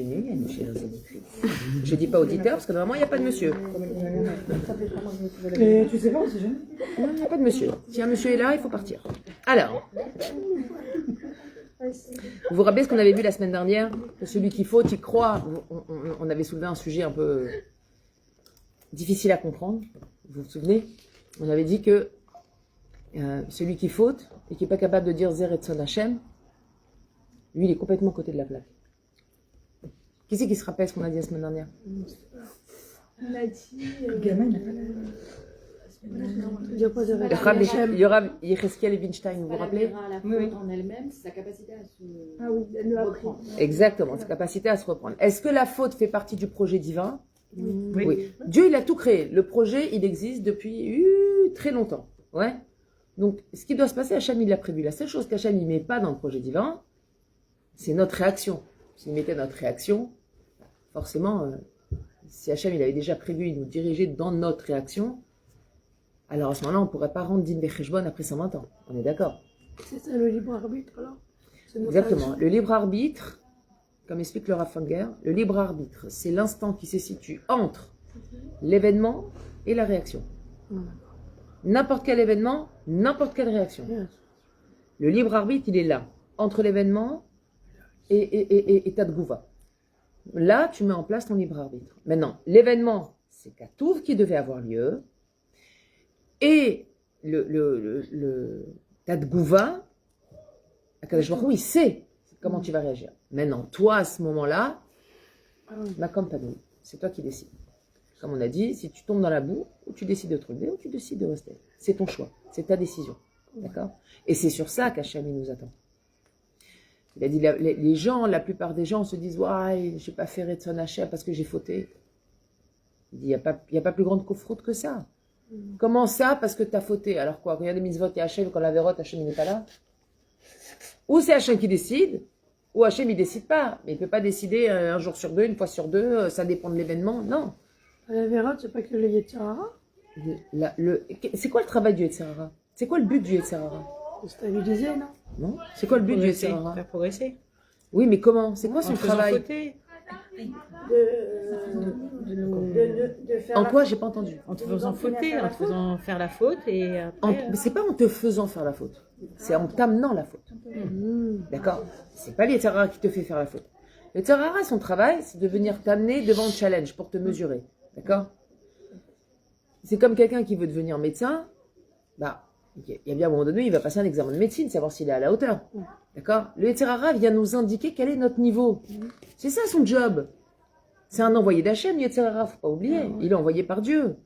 nuit, il y a une chez Je dis pas auditeur parce que normalement il n'y a pas de monsieur. Et tu sais pas, on sait jamais. Non, il n'y a pas de monsieur. Si un monsieur est là, il faut partir. Alors, vous vous rappelez ce qu'on avait vu la semaine dernière? Que celui qui faute, il croit. On avait soulevé un sujet un peu difficile à comprendre. Vous vous souvenez? On avait dit que celui qui faute et qui n'est pas capable de dire Zer et Son Hachem, lui, il est complètement à côté de la plaque. Qui c'est qui se rappelle ce qu'on a dit la semaine dernière? On a dit. Gamin, il n'a pas Il y aura Yecheskiel et Winstein, vous vous rappelez? La faute en elle-même, c'est sa capacité à se reprendre. Exactement, sa capacité à se reprendre. Est-ce que la faute fait partie du projet divin? Oui. Dieu, il a tout créé. Le projet, il existe depuis très longtemps. Ouais. Donc, ce qui doit se passer, Hachem, il l'a prévu. La seule chose qu'Hachem, il ne met pas dans le projet divin, c'est notre réaction. S'il mettait notre réaction, forcément, si Hachem, il avait déjà prévu, il nous dirigeait dans notre réaction, alors à ce moment-là, on ne pourrait pas rendre Din Becheshbon après 120 ans. On est d'accord? C'est ça le libre arbitre, alors? Exactement. Le libre arbitre, comme explique le Rav Fanger, le libre arbitre, c'est l'instant qui se situe entre l'événement et la réaction. N'importe quel événement, n'importe quelle réaction. Le libre arbitre, il est là, entre l'événement et ta tgouva. Là, tu mets en place ton libre arbitre. Maintenant, l'événement, c'est Katouf qui devait avoir lieu, et ta tgouva, Akadosh Baruch Hu, il sait comment tu vas réagir. Maintenant, toi, à ce moment-là, ma compagnie, c'est toi qui décides. Comme on a dit, si tu tombes dans la boue, ou tu décides de te relever, ou tu décides de rester. C'est ton choix, c'est ta décision. D'accord? Et c'est sur ça qu'Hachem nous attend. Il a dit, les gens, la plupart des gens se disent, ouais, je n'ai pas fait Retson Hachem parce que j'ai fauté. Il dit, il n'y a pas plus grande faute que ça. Comment ça, parce que tu as fauté? Alors quoi, quand il y a des mitzvot et Hachem, quand la vérote, Hachem n'est pas là? Ou c'est Hachem qui décide, ou Hachem il décide pas. Mais il ne peut pas décider un jour sur deux, une fois sur deux, ça dépend de l'événement. Non. La vérote, c'est pas que le Yetzirara? C'est quoi le travail du Yetzirara? C'est quoi le but du Yetzirara? Stabiliser, non? Non? C'est quoi le but du Yetzirara? Faire progresser. Oui, mais comment? C'est quoi son travail? De faire En quoi? J'ai pas entendu. En te faisant fauter, en te faisant faire la faute et après... C'est pas en te faisant faire la faute. C'est en t'amenant la faute. D'accord? C'est pas le Yetzirara qui te fait faire la faute. Le Yetzirara, son travail, c'est de venir t'amener devant le challenge pour te mesurer. D'accord? C'est comme quelqu'un qui veut devenir médecin. Bah, il y a bien un moment donné, il va passer un examen de médecine, savoir s'il est à la hauteur. D'accord? Le Yetzirara vient nous indiquer quel est notre niveau. C'est ça son job. C'est un envoyé d'Hachem, le Yetzirara, faut pas oublier. Il est envoyé par Dieu.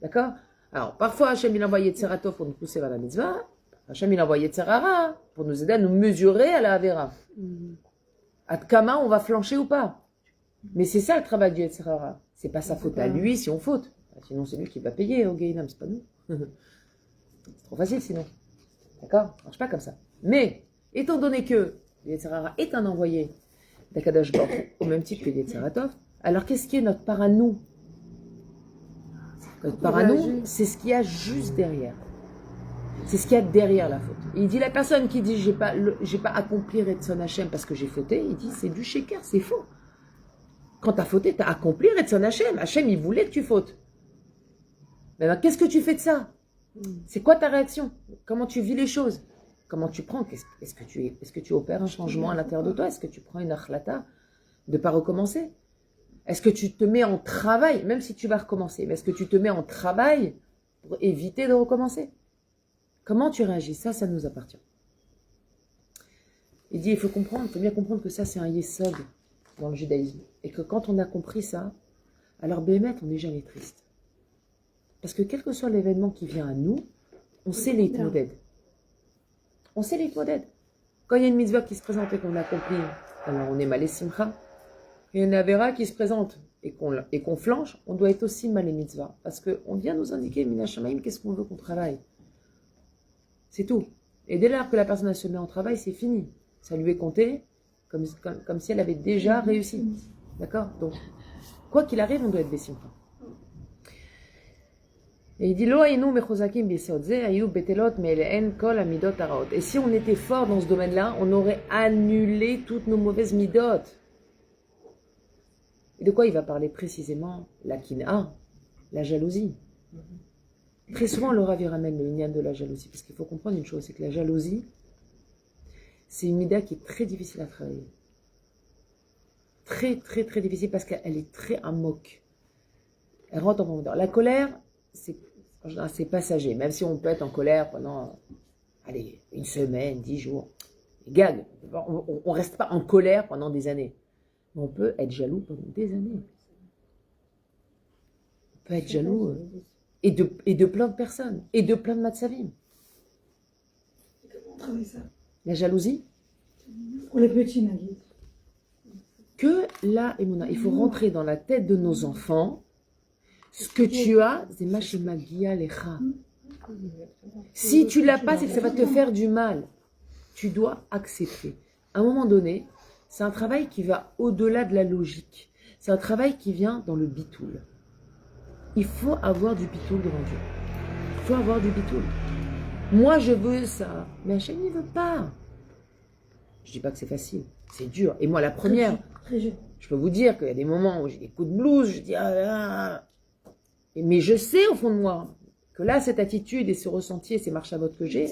D'accord? Alors, parfois, Hachem, il envoie Yetziratov pour nous pousser vers la mitzvah. Hachem, il envoie Yetzirara pour nous aider à nous mesurer à la Avera. À Kama, on va flancher ou pas. Mais c'est ça le travail du Yetzirara. C'est pas sa faute à lui si on faute. Sinon, c'est lui qui va payer au Gehinam, c'est pas nous. C'est trop facile sinon. D'accord? Ça marche pas comme ça. Mais, étant donné que le Yetzirara est un envoyé d'Akadosh Baruch Hu, au même titre que Yetziratov, alors qu'est-ce qui est notre part à nous? Notre part à nous, c'est ce qu'il y a juste derrière. C'est ce qu'il y a derrière la faute. Il dit, la personne qui dit, j'ai pas accompli Retson Hachem parce que j'ai fauté, il dit, c'est du sheker, c'est faux. Quand tu as fauté, tu as accompli Retson Hachem. Hachem, il voulait que tu fautes. Maintenant, qu'est-ce que tu fais de ça? C'est quoi ta réaction? Comment tu vis les choses? Comment tu prends? Est-ce que tu opères un changement à l'intérieur de toi? Est-ce que tu prends une achlata de ne pas recommencer? Est-ce que tu te mets en travail, même si tu vas recommencer, mais est-ce que tu te mets en travail pour éviter de recommencer? Comment tu réagis? Ça nous appartient. Il dit, il faut bien comprendre que ça, c'est un yesod dans le judaïsme. Et que quand on a compris ça, alors Béhémet, on n'est jamais triste. Parce que quel que soit l'événement qui vient à nous, on sait les modèles. On sait les modèles. Quand il y a une mitzvah qui se présente et qu'on l'accomplit, alors on est malé simcha. Et une avera qui se présente et qu'on flanche, on doit être aussi malé mitzvah. Parce qu'on vient nous indiquer, Minashamaim, qu'est-ce qu'on veut qu'on travaille. C'est tout. Et dès lors que la personne se met en travail, c'est fini. Ça lui est compté comme si elle avait déjà réussi. D'accord? Donc, quoi qu'il arrive, on doit être bessimcha. Et il dit, et si on était fort dans ce domaine-là, on aurait annulé toutes nos mauvaises midot. Et de quoi il va parler précisément? La kina, la jalousie. Très souvent, le Rav il ramène le lien de la jalousie, parce qu'il faut comprendre une chose, c'est que la jalousie, c'est une mida qui est très difficile à travailler. Très, très, très difficile, parce qu'elle est très amok. Elle rentre en profondeur. La colère, c'est passager, même si on peut être en colère pendant, allez, une semaine, 10 jours. Gag, on ne reste pas en colère pendant des années. Mais on peut être jaloux pendant des années. On peut être jaloux et de plein de personnes, et de plein de matzavim. Comment on travaille ça? La jalousie, Pour les petits, Nagui. que là, Emouna, il faut rentrer dans la tête de nos enfants. Ce que tu as, c'est Machimagia Lecha. Si tu l'as pas, c'est que ça va te faire du mal. Tu dois accepter. À un moment donné, c'est un travail qui va au-delà de la logique. C'est un travail qui vient dans le bitoul. Il faut avoir du bitoul devant Dieu. Il faut avoir du bitoul. Moi, je veux ça. Mais Hachem, il ne veut pas. Je ne dis pas que c'est facile. C'est dur. Et moi, la première, Très jeune. je peux vous dire qu'il y a des moments où j'ai des coups de blues. Je dis, ah là là. Mais je sais au fond de moi que là, cette attitude et ce ressenti et ces marches à vote que j'ai,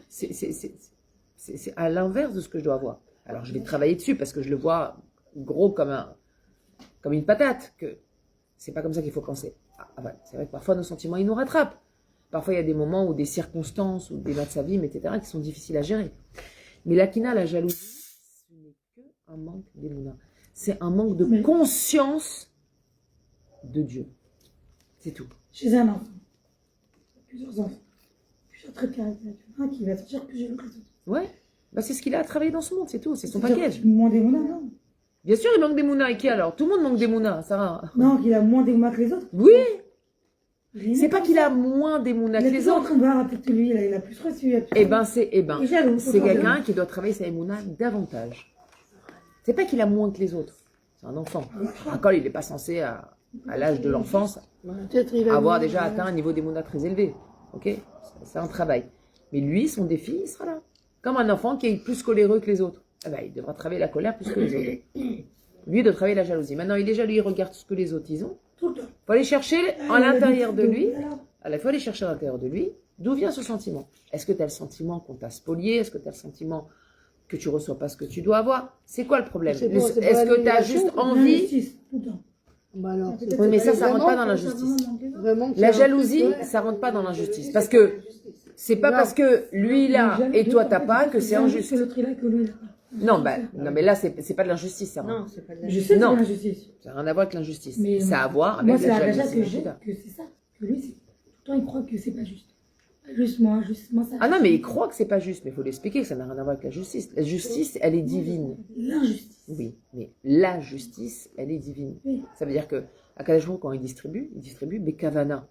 c'est à l'inverse de ce que je dois avoir. Alors, je vais travailler dessus parce que je le vois gros comme une patate, que c'est pas comme ça qu'il faut penser. Ah ouais, c'est vrai que parfois nos sentiments, ils nous rattrapent. Parfois, il y a des moments ou des circonstances ou des matzavim, etc., qui sont difficiles à gérer. Mais la kina, la jalousie, ce n'est qu'un manque d'émouna. C'est un manque de conscience de Dieu. C'est tout. Chez un enfant, plusieurs enfants, plusieurs traits de caractère. Un qui va sortir plus jaloux que les autres. Ouais, bah c'est ce qu'il a à travailler dans ce monde, c'est tout, c'est son package. Moins d'émouna, non? Bien sûr, il manque des mounas, et qui alors? Tout le monde manque des mounas, Sarah. Non, qu'il a moins d'émouna que les autres. Oui, Rien c'est pas comme qu'il ça. a moins des mounas Il que est les toujours en autres. train de voir peut-être que lui, il a plus reçu. C'est Il est jaloux, c'est quelqu'un qui doit travailler sa émouna davantage. C'est pas qu'il a moins que les autres, c'est un enfant. Encore, il n'est pas censé, à l'âge de l'enfance, Peut-être il a avoir mis- déjà atteint un niveau d'émouna très élevé. Ok, c'est un travail. Mais lui, son défi, il sera là. Comme un enfant qui est plus coléreux que les autres. Eh ben, il devra travailler la colère plus que les autres. Lui, il doit travailler la jalousie. Maintenant, il est jaloux, il regarde ce que les autres ils ont. Tout le temps. Il faut aller chercher à l'intérieur de lui. Alors, Il faut aller chercher à l'intérieur de lui d'où vient ce sentiment. Est-ce que tu as le sentiment qu'on t'a spolié? Est-ce que tu as le sentiment que tu reçois pas ce que tu dois avoir? C'est quoi le problème? C'est Est-ce pas la que tu as négation, juste c'est envie? l'injustice, tout le temps. Bah alors, Oui, mais ça rentre vraiment pas dans que l'injustice. Vraiment que La c'est un jalousie, truc, ouais. ça rentre pas dans l'injustice. Parce que c'est pas parce que lui il a et toi t'as pas que c'est injuste. C'est l'autre il a que lui il a pas. Non, non, mais là c'est pas de l'injustice, ça. Non, c'est pas de la Je sais que c'est Non. l'injustice. Ça n'a rien à voir avec l'injustice. Mais Ça a à voir Moi, avec c'est la la raja jalousie. que j'ai, que c'est ça. Que lui, tout le temps, il croit que c'est pas juste. Juste moi, ça. Ah non, mais il croit que c'est pas juste, mais il faut l'expliquer que ça n'a rien à voir avec la justice. La justice, elle est divine. L'injustice. Oui, mais la justice, elle est divine. Oui. Ça veut dire que Akadosh Baruch Hu, quand il distribue Bekavana.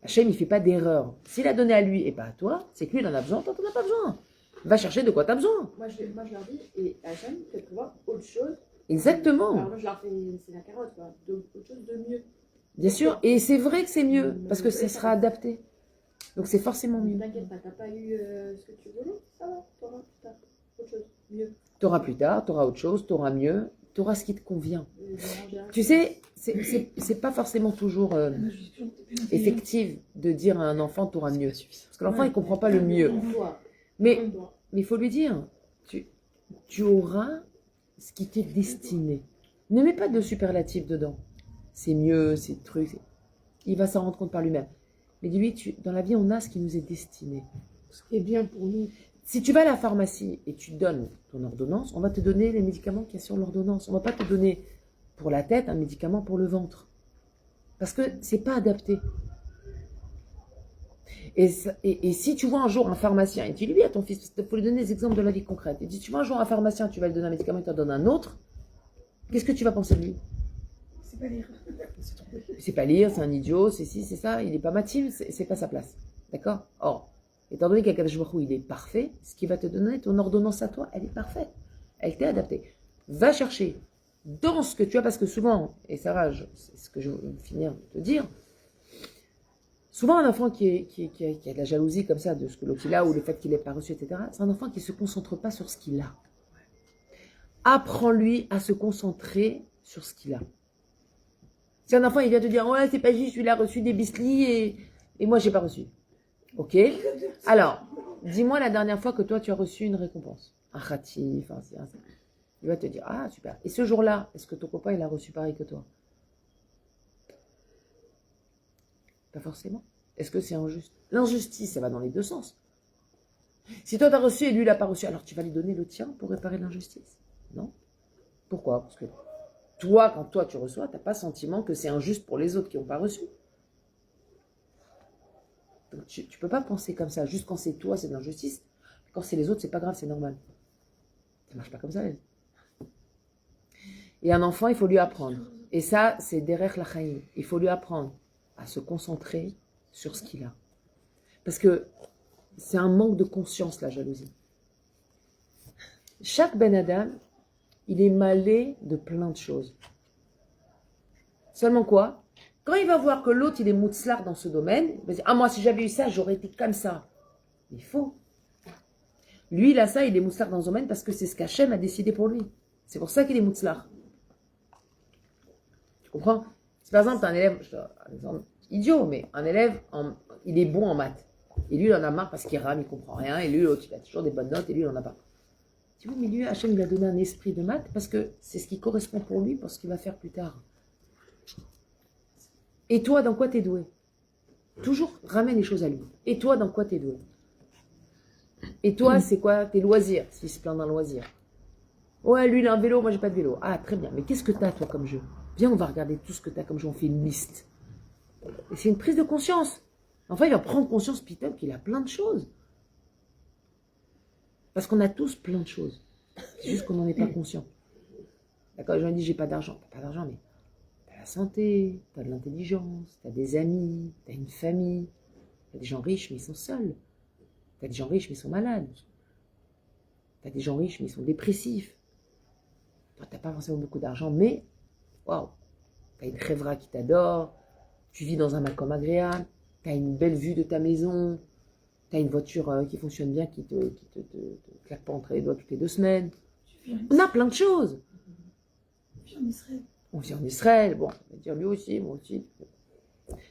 Hachem, il fait pas d'erreur. S'il a donné à lui et pas à toi, c'est que lui, il en a besoin, toi, t'en as pas besoin. Va chercher de quoi tu as besoin. Moi, je leur dis, et Hachem fait prévoir autre chose. Exactement. Alors, moi, je leur fais, c'est la carotte, quoi. Autre chose de mieux. Bien sûr. Et c'est vrai que c'est mieux, parce que ça sera adapté. Donc c'est forcément mieux. T'inquiète pas, t'as pas eu ce que tu voulais, ça va, t'auras plus tard. Autre chose, mieux. Tu auras plus tard, tu auras autre chose, tu auras mieux, tu auras ce qui te convient. En général, Tu sais, c'est pas forcément toujours effectif de dire à un enfant tu auras mieux. Parce que l'enfant, il comprend pas le mieux. toi, Mais toi. il faut lui dire, tu auras ce qui t'est destiné. Ne mets pas de superlatif dedans. C'est mieux, c'est truc. Il va s'en rendre compte par lui-même. Mais dis-lui, dans la vie, on a ce qui nous est destiné. Ce qui est bien pour nous. Si tu vas à la pharmacie et tu donnes ton ordonnance, on va te donner les médicaments qu'il y a sur l'ordonnance. On ne va pas te donner pour la tête un médicament pour le ventre. Parce que c'est pas adapté. Et si tu vois un jour un pharmacien, et tu lui dis à ton fils, il faut lui donner des exemples de la vie concrète, et tu vois un jour un pharmacien, tu vas lui donner un médicament, il te donne un autre, qu'est-ce que tu vas penser de lui? C'est pas lire. C'est pas lire, c'est un idiot, c'est ci, c'est ça, il n'est pas matim, c'est pas sa place. D'accord? Or, étant donné qu'Akadosh Baruch Hu, il est parfait, ce qui va te donner ton ordonnance à toi, elle est parfaite. Elle t'est adaptée. Va chercher dans ce que tu as, parce que souvent, et Sarah, c'est ce que je veux finir de te dire, souvent un enfant qui a de la jalousie comme ça, de ce que l'autre il a, ou le fait qu'il n'ait pas reçu, etc., c'est un enfant qui ne se concentre pas sur ce qu'il a. apprends-lui à se concentrer sur ce qu'il a. Si un enfant, il vient te dire, ouais, c'est pas juste, il a reçu des biscuits et moi, j'ai pas reçu. Ok. Alors, dis-moi la dernière fois que toi, tu as reçu une récompense. Un khatif, il va te dire, ah, super. Et ce jour-là, est-ce que ton copain, il a reçu pareil que toi? Pas forcément. Est-ce que c'est injuste? L'injustice, ça va dans les deux sens. Si toi, tu as reçu et lui, il n'a pas reçu, alors tu vas lui donner le tien pour réparer l'injustice? Non. Pourquoi? Parce que toi, quand toi, tu reçois, tu n'as pas sentiment que c'est injuste pour les autres qui n'ont pas reçu. Donc, tu ne peux pas penser comme ça. Juste quand c'est toi, c'est de l'injustice. Quand c'est les autres, c'est pas grave, c'est normal. Ça ne marche pas comme ça, elle. Et un enfant, il faut lui apprendre. Et ça, c'est derech lachaim. Il faut lui apprendre à se concentrer sur ce qu'il a. Parce que c'est un manque de conscience, la jalousie. Chaque Ben Adam, il est mêlé de plein de choses. Seulement quoi? Quand il va voir que l'autre, il est moutzlar dans ce domaine, il va dire, ah moi, si j'avais eu ça, j'aurais été comme ça. Mais faux. Lui, il a ça, il est moutzlar dans ce domaine parce que c'est ce qu'Hachem a décidé pour lui. C'est pour ça qu'il est moutzlar. Tu comprends? Si par exemple, un élève, un exemple idiot, mais un élève, il est bon en maths. Et lui, il en a marre parce qu'il rame, il comprend rien. Et lui, l'autre, il a toujours des bonnes notes et lui, il en a pas. Tu vois, mais lui, Hachem, il a donné un esprit de maths parce que c'est ce qui correspond pour lui, pour ce qu'il va faire plus tard. Et toi, dans quoi t'es doué? Toujours ramène les choses à lui. Et toi, dans quoi t'es doué? Et toi, c'est quoi tes loisirs, s'il se plaint d'un loisir? Ouais, lui, il a un vélo, moi, j'ai pas de vélo. Ah, très bien. Mais qu'est-ce que t'as, toi, comme jeu? Viens, on va regarder tout ce que t'as comme jeu. On fait une liste. Et c'est une prise de conscience. Enfin, il va prendre conscience, Peter, qu'il a plein de choses. Parce qu'on a tous plein de choses. C'est juste qu'on n'en est pas conscient. D'accord, les gens disent, j'ai pas d'argent. T'as pas d'argent, mais t'as la santé, t'as de l'intelligence, t'as des amis, t'as une famille. T'as des gens riches, mais ils sont seuls. T'as des gens riches, mais ils sont malades. T'as des gens riches, mais ils sont dépressifs. Toi, t'as pas forcément beaucoup d'argent, mais, waouh, t'as une chèvra qui t'adore, tu vis dans un macom agréable, t'as une belle vue de ta maison, t'as une voiture qui fonctionne bien, qui te claque pas entre les doigts toutes les 2 semaines. On a plein de choses. On vit en Israël. On vit en Israël, bon, on va dire lui aussi, moi aussi.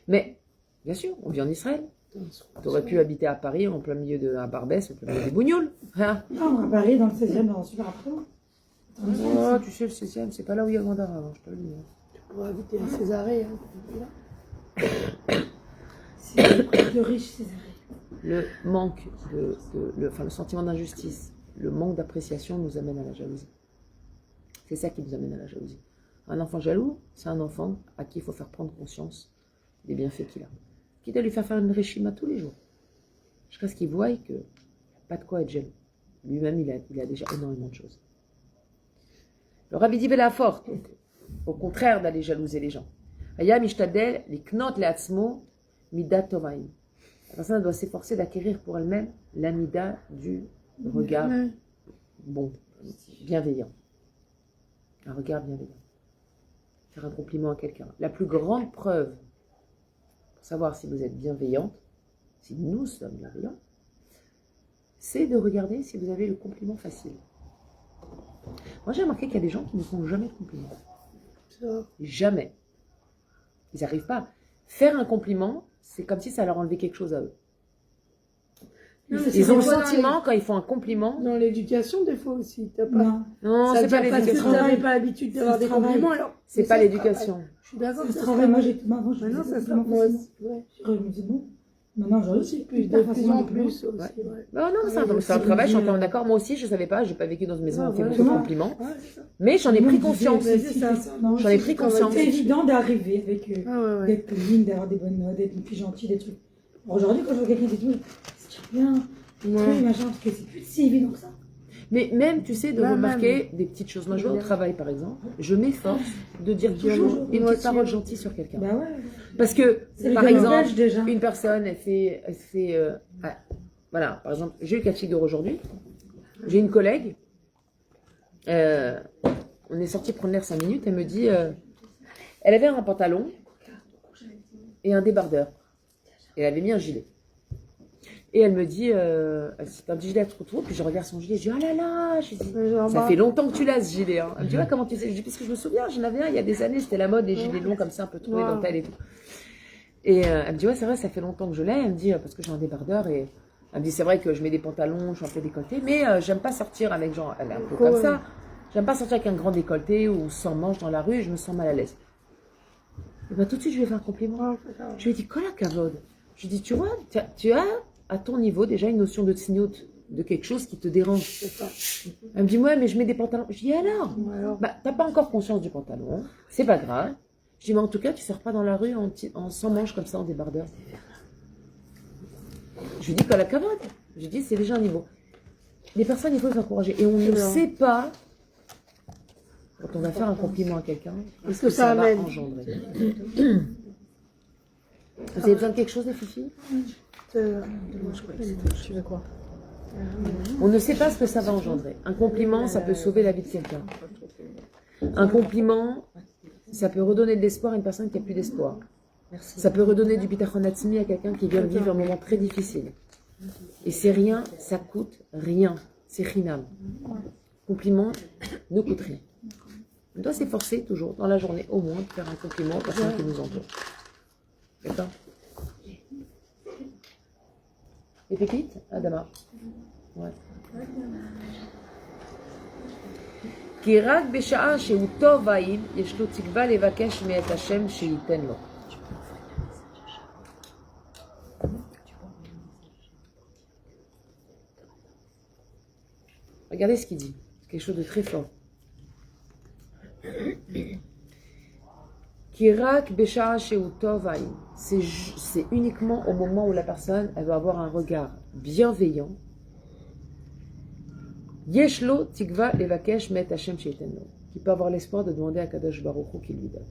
Mais, bien sûr, on vit en Israël. T'aurais pu habiter à Paris, en plein milieu de à Barbès, en plein milieu des Bougnoules. Hein? Non, à Paris, dans le 16e, dans un super appartement. Oh, tu sais, le 16e, c'est pas là où il y a Gandara, hein, je te le dis. Tu pourrais habiter à Césarée. Hein. C'est le riche Césarée. Le manque le sentiment d'injustice, le manque d'appréciation nous amène à la jalousie. C'est ça qui nous amène à la jalousie. Un enfant jaloux, c'est un enfant à qui il faut faire prendre conscience des bienfaits qu'il a. Quitte à lui faire une réchima tous les jours. Jusqu'à ce qu'il voie qu'il n'y a pas de quoi être jaloux. Lui-même, il a déjà énormément de choses. Le Rabbi dit Belafort, donc, au contraire d'aller jalouser les gens. Aya mishtadel, li knot le atzmo, midat tovaim. La personne doit s'efforcer d'acquérir pour elle-même l'amida du regard bon, bienveillant. Un regard bienveillant. Faire un compliment à quelqu'un. La plus grande preuve pour savoir si vous êtes bienveillante, si nous sommes bienveillants, c'est de regarder si vous avez le compliment facile. Moi, j'ai remarqué qu'il y a des gens qui ne font jamais de compliments. Jamais. Ils n'arrivent pas. Faire un compliment, c'est comme si ça leur enlevait quelque chose à eux. Non, ils ont le sentiment, quand ils font un compliment... Dans l'éducation, des fois aussi. T'as pas... Non, c'est pas l'éducation. Vous n'avez pas l'habitude d'avoir des compliments, alors... C'est pas l'éducation. Je suis d'accord. C'est le travail. Moi, j'ai tout avant, je Maintenant, ça faisais sort. facilement. Je me dis, bon, maintenant, j'en Aussi plus, de plus en plus. Aussi, ouais. Non, c'est un travail, je suis entièrement d'accord. Moi aussi, je ne savais pas, je n'ai pas vécu dans une maison où on fait beaucoup de compliments. Ouais, c'est ça. Mais j'en ai pris conscience. J'en ai pris conscience. C'est évident d'arriver avec ouais. d'être clean, d'avoir des bonnes notes, d'être une fille gentille, des trucs. Aujourd'hui, quand je vois quelqu'un qui dit, c'est bien, machin, parce que c'est plus si évident que ça. Mais même, tu sais, de remarquer des petites choses. Moi, je vais au travail, par exemple, je m'efforce de dire toujours une petite parole gentille sur quelqu'un. Bah ouais. Parce que, C'est par le exemple, langage, déjà. une personne, elle fait voilà, par exemple, j'ai eu le cas de figure aujourd'hui. J'ai une collègue, on est sorti prendre l'air 5 minutes, elle me dit, elle avait un pantalon et un débardeur. Elle avait mis un gilet. Et elle me dit, c'est un petit gilet trop, puis je regarde son gilet, je dis, oh là là, je dis, Genre, ça bah, fait longtemps que tu l'as ce gilet. Hein. Elle me dit, ouais, comment tu sais? Je dis, parce que je me souviens, j'en avais un il y a des années, c'était la mode, des gilets longs comme ça, un peu troués dans dentelle et tout. Et elle me dit, ouais, c'est vrai, ça fait longtemps que je l'ai. Elle me dit, parce que j'ai un débardeur, et elle me dit, c'est vrai que je mets des pantalons, je suis un peu décolletée, mais j'aime pas sortir avec, genre, elle est un peu comme ça, j'aime pas sortir avec un grand décolleté ou sans manche dans la rue, je me sens mal à l'aise. Et ben tout de suite, je lui ai fait un compliment. Je lui ai dit, quoi la cavode? Je lui ai dit, tu vois, tu as à ton niveau déjà une notion de tsniout, de quelque chose qui te dérange. Elle me dit, ouais, mais je mets des pantalons. Je dis, alors, bah, t'as pas encore conscience du pantalon, c'est pas grave. Je dis, mais en tout cas, tu sors pas dans la rue en sans manches comme ça, en débardeur. Je lui dis, quoi la cavode? Je lui dis, c'est déjà un niveau. Les personnes, il faut les encourager. Et on ne sait pas, quand on va faire un compliment à quelqu'un, qu'est-ce que ça va engendrer. Vous avez besoin de quelque chose, les filles? Tu veux quoi? On ne sait pas ce que ça va engendrer. Un compliment, ça peut sauver la vie de quelqu'un. Un compliment, ça peut redonner de l'espoir à une personne qui n'a plus d'espoir. Ça peut redonner du bitachon atzmi à quelqu'un qui vient de vivre un moment très difficile. Et c'est rien, ça coûte rien. C'est chinam. Compliment ne coûte rien. On doit s'efforcer toujours, dans la journée, au moins, de faire un compliment aux personnes qui nous entourent. D'accord? Et pépites, Adama. Ouais. כי רק בשעה שהוא טוב העין, יש לו תקווה לבקש מאת השם שייתן לו. Regardez ce qu'il dit, c'est quelque chose de très fort. Kirak Besha Sheutovaï, c'est uniquement au moment où la personne elle va avoir un regard bienveillant. Yeshlo Tikva Levakesh Met Hashem Sheitenlo, qui peut avoir l'espoir de demander à Kadosh Baruch Hu qu'il lui donne.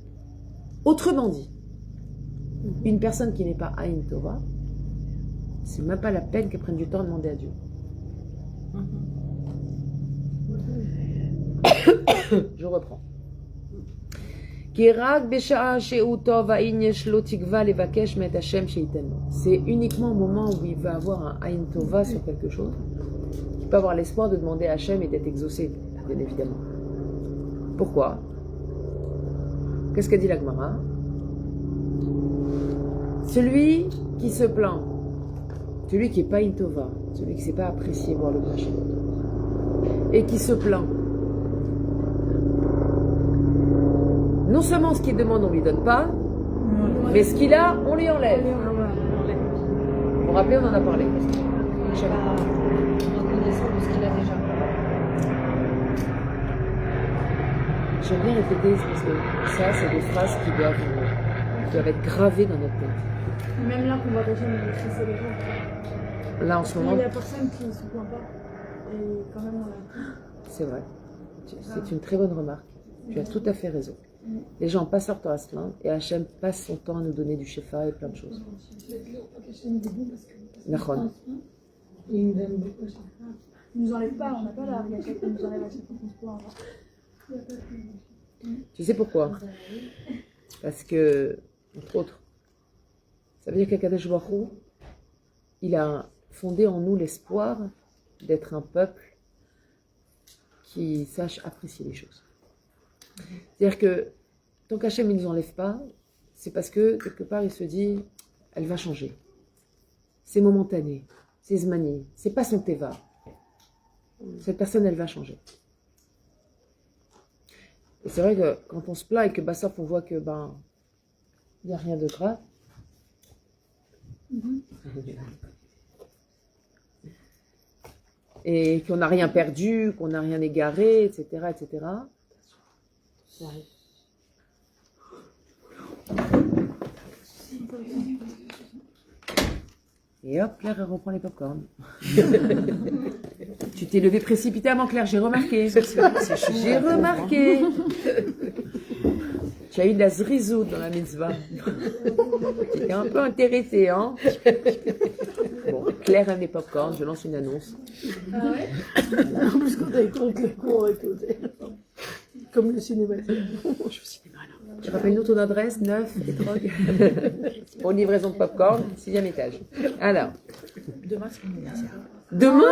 Autrement dit, une personne qui n'est pas Aïn Tova, c'est même pas la peine qu'elle prenne du temps à demander à Dieu. Je reprends. C'est uniquement au moment où il va avoir un Aïn Tova sur quelque chose qu'il peut avoir l'espoir de demander à Hachem et d'être exaucé, bien évidemment. Pourquoi? Qu'est-ce qu'a dit la Gemara? Celui qui se plaint, celui qui n'est pas Aïn Tova, celui qui ne sait pas apprécier voir le bien chez l'autre, et qui se plaint, non seulement ce qu'il demande, on ne lui donne pas, mais ce qu'il a, on lui enlève. Vous vous rappelez, on en a parlé. J'aime bien répéter parce que ça, c'est des phrases qui doivent être gravées dans notre tête. Même là, qu'on va déjà nous maîtriser les gens. Là, en ce moment. Il y a personne qui ne se plaint pas. Et quand même, on l'a. C'est vrai. C'est une très bonne remarque. Tu as tout à fait raison. Les gens passent leur temps à se plaindre et Hachem passe son temps à nous donner du shefa et plein de choses. Nachon. Il nous donne beaucoup. Ils nous enlèvent pas, on n'a pas la règle à chaque fois, ils nous enlèvent à chaque fois qu'on se plaint. Tu sais pourquoi? Parce que, entre autres, ça veut dire qu'Akadosh Baruch Hu, il a fondé en nous l'espoir d'être un peuple qui sache apprécier les choses. C'est-à-dire que tant qu'Hachem ne nous enlève pas, c'est parce que quelque part il se dit, elle va changer. C'est momentané, c'est zmani, c'est pas son teva. Cette personne, elle va changer. Et c'est vrai que quand on se plaint et que Bassaf, on voit que il n'y a rien de grave. Et qu'on n'a rien perdu, qu'on n'a rien égaré, etc., etc. Et hop, Claire, elle reprend les popcorns. Tu t'es levé précipitamment, Claire, j'ai remarqué. J'ai remarqué. Tu as eu de la zrizout dans la mitzvah. Tu étais un peu intéressée, hein? Bon, Claire aime les popcorns, je lance une annonce. Ah ouais? En plus, quand t'as toutes les cours et tout. Comme le cinéma. Je suis au cinéma là. Tu rappelles-nous ton adresse, 9 et drogue. Pour livraison de popcorn, 6e étage. Alors, Demain, c'est mon anniversaire. Demain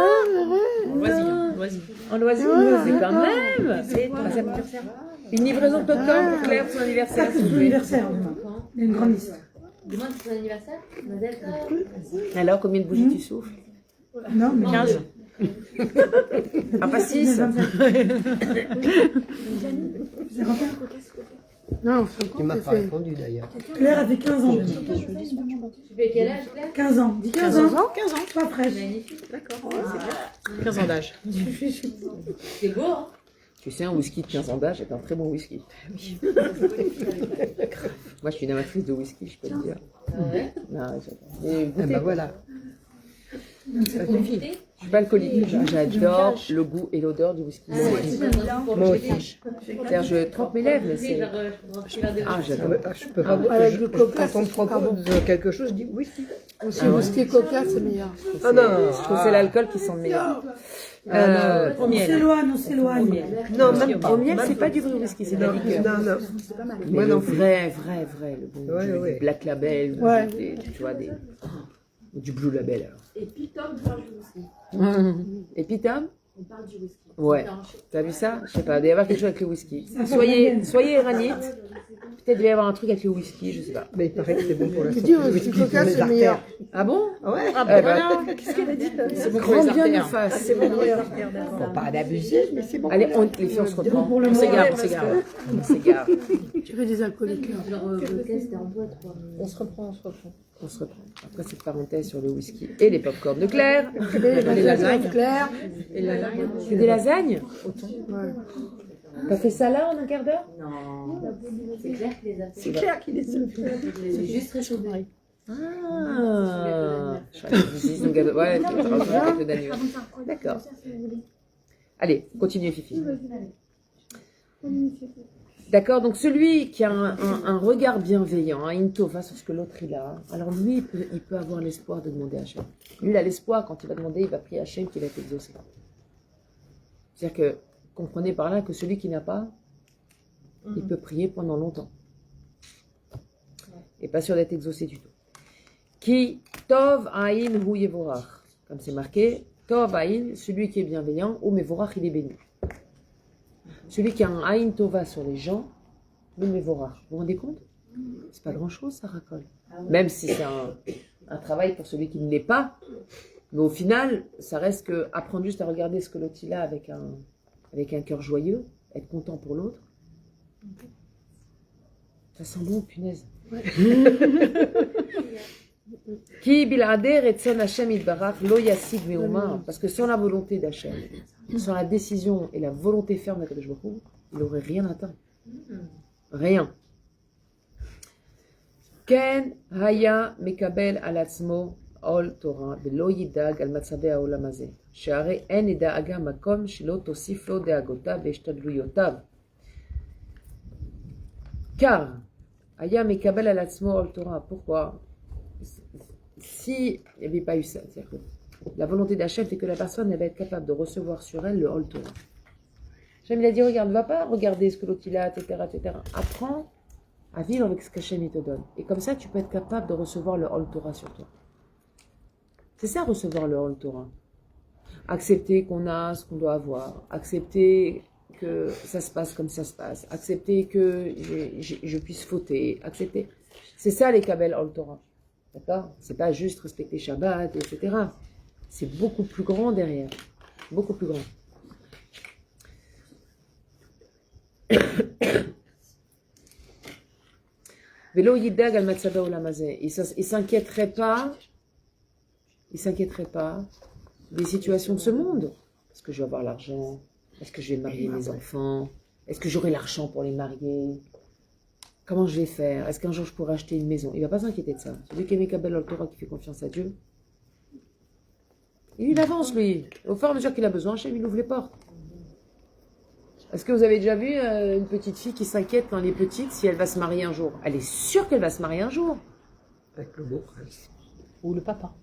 Loisir. En loisir, c'est quand même. C'est ton anniversaire. Une livraison de popcorn pour Claire pour son anniversaire, C'est s'il vous son plaît. anniversaire demain. Il y a une grande liste. Demain, c'est ton anniversaire Alors, combien de bougies tu souffles? Non, mais 15. Ah, pas 6. 25. C'est rentré. Non, c'est Tu m'as pas répondu d'ailleurs. Claire a fait 15 ans. Tu fais quel âge, Claire? 15 ans. Dis 15 ans. 15 ans. Pas fraîche. D'accord. 15 ans d'âge. C'est beau, hein? Tu sais, un whisky de 15 ans d'âge est un très bon whisky. Moi, je suis une amatrice de whisky, je peux te dire. Ah ouais? Non, j'adore. Et Ah goûtez, bah voilà. Profiter. je suis pas alcoolique. J'adore le goût et l'odeur du whisky. Moi aussi. C'est-à-dire, je trempe mes lèvres, mais c'est... Ah, j'adore. Je peux pas. avec le coca, Quand on me c'est super propose quelque chose, je dis oui. Aussi, whisky et coca, c'est meilleur. Ah non. Je trouve que c'est l'alcool qui sent le meilleur. Au On miel. s'éloigne, on s'éloigne. Non, même pas. Au miel, c'est pas du vrai whisky, c'est de la Non, liqueur. non, non. Mais Moi le non plus. vrai, le bon, Ouais, du ouais. Black Label, Ouais. tu vois, du Blue Label. Alors. Et puis Tom parle du whisky. Et puis Tom, On parle du whisky. ouais, t'as vu ça? Je sais pas, il doit y avoir quelque chose avec le whisky. Soyez iranite. Peut-être il va y avoir un truc avec le whisky, je sais pas. Mais il paraît que c'est bon pour la Je santé. dis, Le whisky whisky pour coca, les c'est meilleur. artères. Ah bon? Ah ouais. Ah Eh bah ben, voilà. Qu'est-ce qu'elle a dit? C'est bon pour les Grand bien nous artères. fasse. C'est bon pour les artères, d'accord. Faut pas d'abuser, mais c'est bon. Allez, les filles, on se reprend. Pour le On s'égare, moment, on s'égare. On s'égare. Tu fais des alcooliques. Genre, le test est en boîte, quoi. On se reprend, on se reprend. On se reprend. Après cette parenthèse sur le whisky et les pop-corn de Claire. Les lasagnes claires. Et là, C'est des lasagnes? Ouais. T'as fait ça là en un quart d'heure? Non. C'est clair qu'il les a fait. C'est clair qu'il est seul. C'est juste réchauffé. Ah, je croyais que vous disiez un gâteau. Ouais, tu vas faire un gâteau d'anniversaire. D'accord. Allez, continuez, Fifi. D'accord, donc celui qui a un regard bienveillant, un intova sur ce que l'autre il a, alors lui, il peut avoir l'espoir de demander à Hachem. Lui, il a l'espoir, quand il va demander, il va prier à Hachem qu'il va être exaucé. C'est-à-dire que, comprenez par là que celui qui n'a pas, il peut prier pendant longtemps. Et pas sûr d'être exaucé du tout. Qui tov aïn hu yevorach. Comme c'est marqué, tov aïn, celui qui est bienveillant, ou mevorach, il est béni. Celui qui a un aïn tova sur les gens, le mevorach. Vous vous rendez compte? C'est pas grand-chose, ça racole. Même si c'est un travail pour celui qui ne l'est pas, mais au final, ça reste que apprendre juste à regarder ce que l'autre il a avec un cœur joyeux, être content pour l'autre. Ça sent bon, punaise. Qui bilader et tson Hashem itbarach lo yasid meuma, parce que sans la volonté d'Hachem, sans la décision et la volonté ferme d'Akadosh Baruch Hu, il n'aurait rien atteint. Rien. Ken haya mekabel al atzmo ol Torah velo yidag al matzabe haolam hazeh, she'arei en ida'aga makom shelo tosif lo da'agotav ve'ishtadluyotav. Car haya mekabel al atzmo ol Torah, pourquoi? Si il n'y avait pas eu ça, c'est-à-dire que la volonté d'Hachem fait que la personne elle va être capable de recevoir sur elle le Hol Torah. Hachem il a dit regarde, ne va pas regarder ce que l'autre il a, etc., etc. Apprends à vivre avec ce qu'Hachem il te donne. Et comme ça, tu peux être capable de recevoir le Hol Torah sur toi. C'est ça recevoir le Hol Torah. Accepter qu'on a ce qu'on doit avoir. Accepter que ça se passe comme ça se passe. Accepter que je puisse fauter. Accepter. C'est ça les Kabel Hol Torah. D'accord? C'est pas juste respecter Shabbat, etc. C'est beaucoup plus grand derrière. Beaucoup plus grand. Velo yidag al matzabe olam hazeh. Il s'inquiéterait pas des situations de ce monde. Est-ce que je vais avoir l'argent? Est-ce que je vais marier mes enfants? Est-ce que j'aurai l'argent pour les marier? Comment je vais faire? Est-ce qu'un jour je pourrai acheter une maison? Il ne va pas s'inquiéter de ça. Celui qui est Mekabel al Torah, qui fait confiance à Dieu, il avance lui. Au fur et à mesure qu'il a besoin, Hachem, il ouvre les portes. Est-ce que vous avez déjà vu une petite fille qui s'inquiète quand elle est petite si elle va se marier un jour? Elle est sûre qu'elle va se marier un jour. Avec le beau prince. Ou le papa.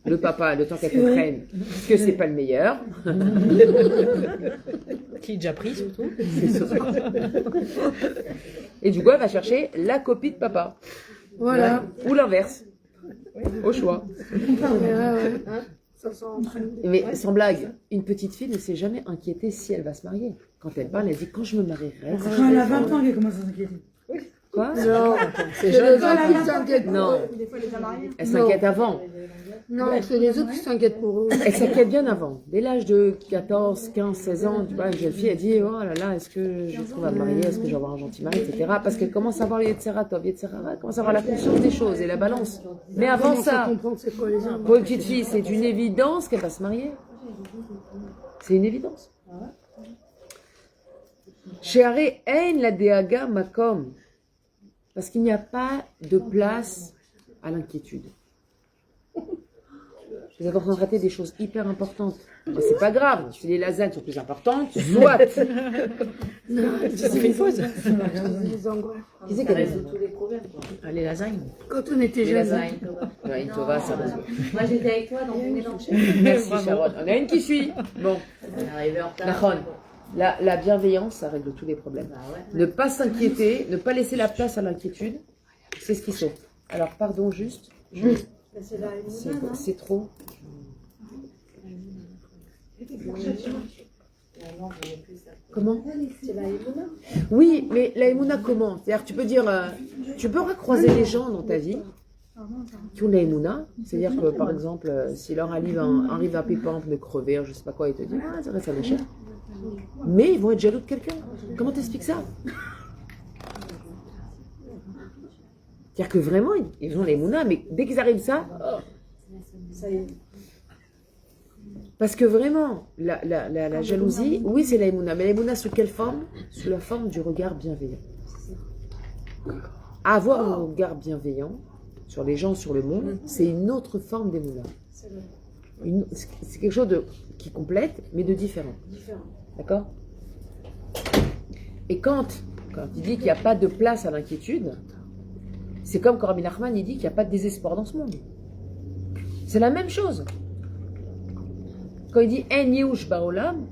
Le papa, le temps qu'elle comprenne que c'est pas le meilleur. Qui est déjà pris, surtout. Et du coup, elle va chercher la copie de papa. Voilà. Ou l'inverse. Au choix. Ouais. Ça sent. Mais sans blague, une petite fille ne s'est jamais inquiétée si elle va se marier. Quand elle parle, elle dit quand je me marierai. Quand elle a 20 ans, elle commence à s'inquiéter. Quoi? Non, C'est c'est jeune. les autres qui s'inquiètent pour Non, eux. Des fois, les a mariés. elle s'inquiète avant. Non, c'est les autres qui s'inquiètent pour eux. Elle s'inquiète bien avant. Dès l'âge de 14, 15, 16 ans, tu vois, une jeune fille, elle dit oh là là, est-ce que je trouve à me marier, est-ce que je vais avoir un gentil mari, etc. Parce qu'elle commence à avoir les Yetzeratov, Yetzerara, elle commence à avoir la conscience des choses et la balance. Mais avant Comment ça, comprendre c'est quoi les hommes. pour une petite fille, c'est une évidence qu'elle va se marier. C'est une évidence. Sheare ein la deaga makom. Parce qu'il n'y a pas de place à l'inquiétude. Vous êtes en train de traiter des choses hyper importantes. Mais c'est pas grave, si les lasagnes sont plus importantes, soit. C'est une fausse. Les angoisses. Qui c'est Ça qui a résout tous les problèmes, quoi. Ah, les lasagnes. Quand on était Les jeunes. lasagnes. Ouais, une tova, ça résout. Moi, j'étais avec toi dans ton mélange. Merci Sharon. On a une qui suit. Bon, On est arrivé en retard. Nahon. La bienveillance, ça règle tous les problèmes. Bah ouais. Ne pas s'inquiéter, ne pas laisser la place à l'inquiétude, c'est ce qui sauve. Alors, pardon, juste. C'est trop. Comment? Oui, mais la Emouna comment? C'est-à-dire, tu peux dire, tu peux recroiser les gens dans ta vie qui ont de la Emouna. C'est-à-dire que, par exemple, si leur arrive un pépin, de crever, je sais pas quoi, ils te disent, ah, c'est vrai, ça m'échappe. Mais ils vont être jaloux de quelqu'un. Comment t'expliques ça? C'est-à-dire que vraiment, ils ont les Emouna, mais dès qu'ils arrivent ça, parce que vraiment, la jalousie, oui, c'est la Emouna, mais la Emouna sous quelle forme? Sous la forme du regard bienveillant. Avoir un regard bienveillant sur les gens, sur le monde, c'est une autre forme d'Emouna. C'est quelque chose qui complète, mais de différent. D'accord? Et quand il dit qu'il n'y a pas de place à l'inquiétude, c'est comme quand Rabbi Nachman il dit qu'il n'y a pas de désespoir dans ce monde. C'est la même chose. Quand il dit En Yehush Baolam,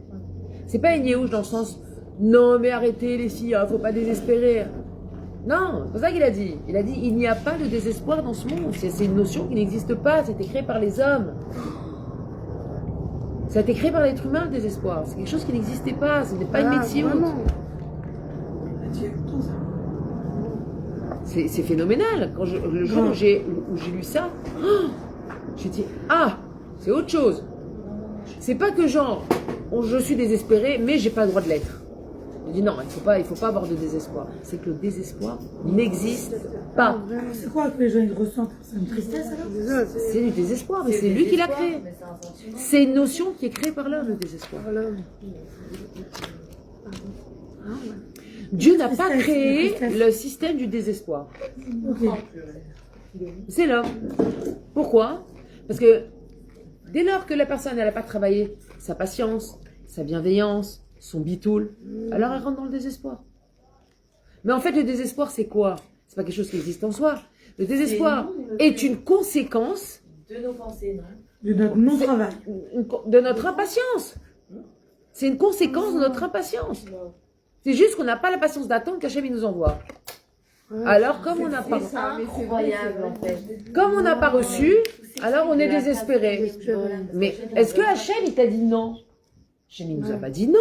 c'est pas En Yehush dans le sens non mais arrêtez les filles, faut pas désespérer. Non, c'est pas ça qu'il a dit. Il a dit il n'y a pas de désespoir dans ce monde. C'est une notion qui n'existe pas. Ça a été créé par les hommes. Ça a été créé par l'être humain le désespoir. C'est quelque chose qui n'existait pas. Ce n'est pas une médecine. C'est phénoménal. Le jour où j'ai lu ça, j'ai dit ah, c'est autre chose. C'est pas que genre je suis désespéré, mais j'ai pas le droit de l'être. Il dit non, il faut pas avoir de désespoir. C'est que le désespoir n'existe pas. C'est quoi que les gens ils ressentent? C'est une tristesse alors? C'est du désespoir, mais c'est lui qui l'a créé. C'est une notion qui est créée par l'homme, le désespoir. Dieu n'a pas créé le système du désespoir. C'est l'homme. Pourquoi? Parce que dès lors que la personne n'a pas travaillé sa patience, sa bienveillance, son bitoul, alors elle rentre dans le désespoir. Mais en fait, le désespoir, c'est quoi? C'est pas quelque chose qui existe en soi. Le désespoir est une conséquence De nos pensées, non? De notre non-travail. de notre impatience. C'est une conséquence de notre impatience. C'est juste qu'on n'a pas la patience d'attendre qu'Hachem il nous envoie. Alors, comme on n'a pas, Incroyable, en fait. comme on n'a pas reçu, alors on est désespéré. Mais est-ce que Hachem il t'a dit non? Hachem il nous a pas dit non.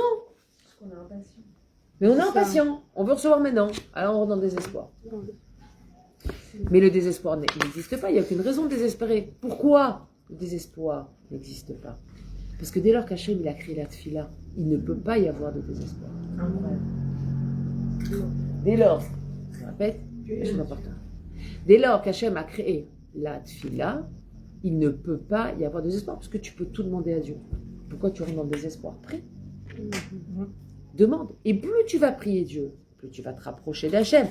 Mais on est impatient. On veut recevoir maintenant. Alors on rentre dans le désespoir. Mais le désespoir n'existe pas. Il n'y a aucune raison de désespérer. Pourquoi le désespoir n'existe pas? Parce que dès lors qu'Hachem il a créé la tfila, il ne peut pas y avoir de désespoir. Dès lors, je répète, c'est important. Dès lors qu'Hachem a créé la tfila, il ne peut pas y avoir de désespoir parce que tu peux tout demander à Dieu. Pourquoi tu rentres dans le désespoir? Prie. Demande. Et plus tu vas prier Dieu, plus tu vas te rapprocher d'Hachem.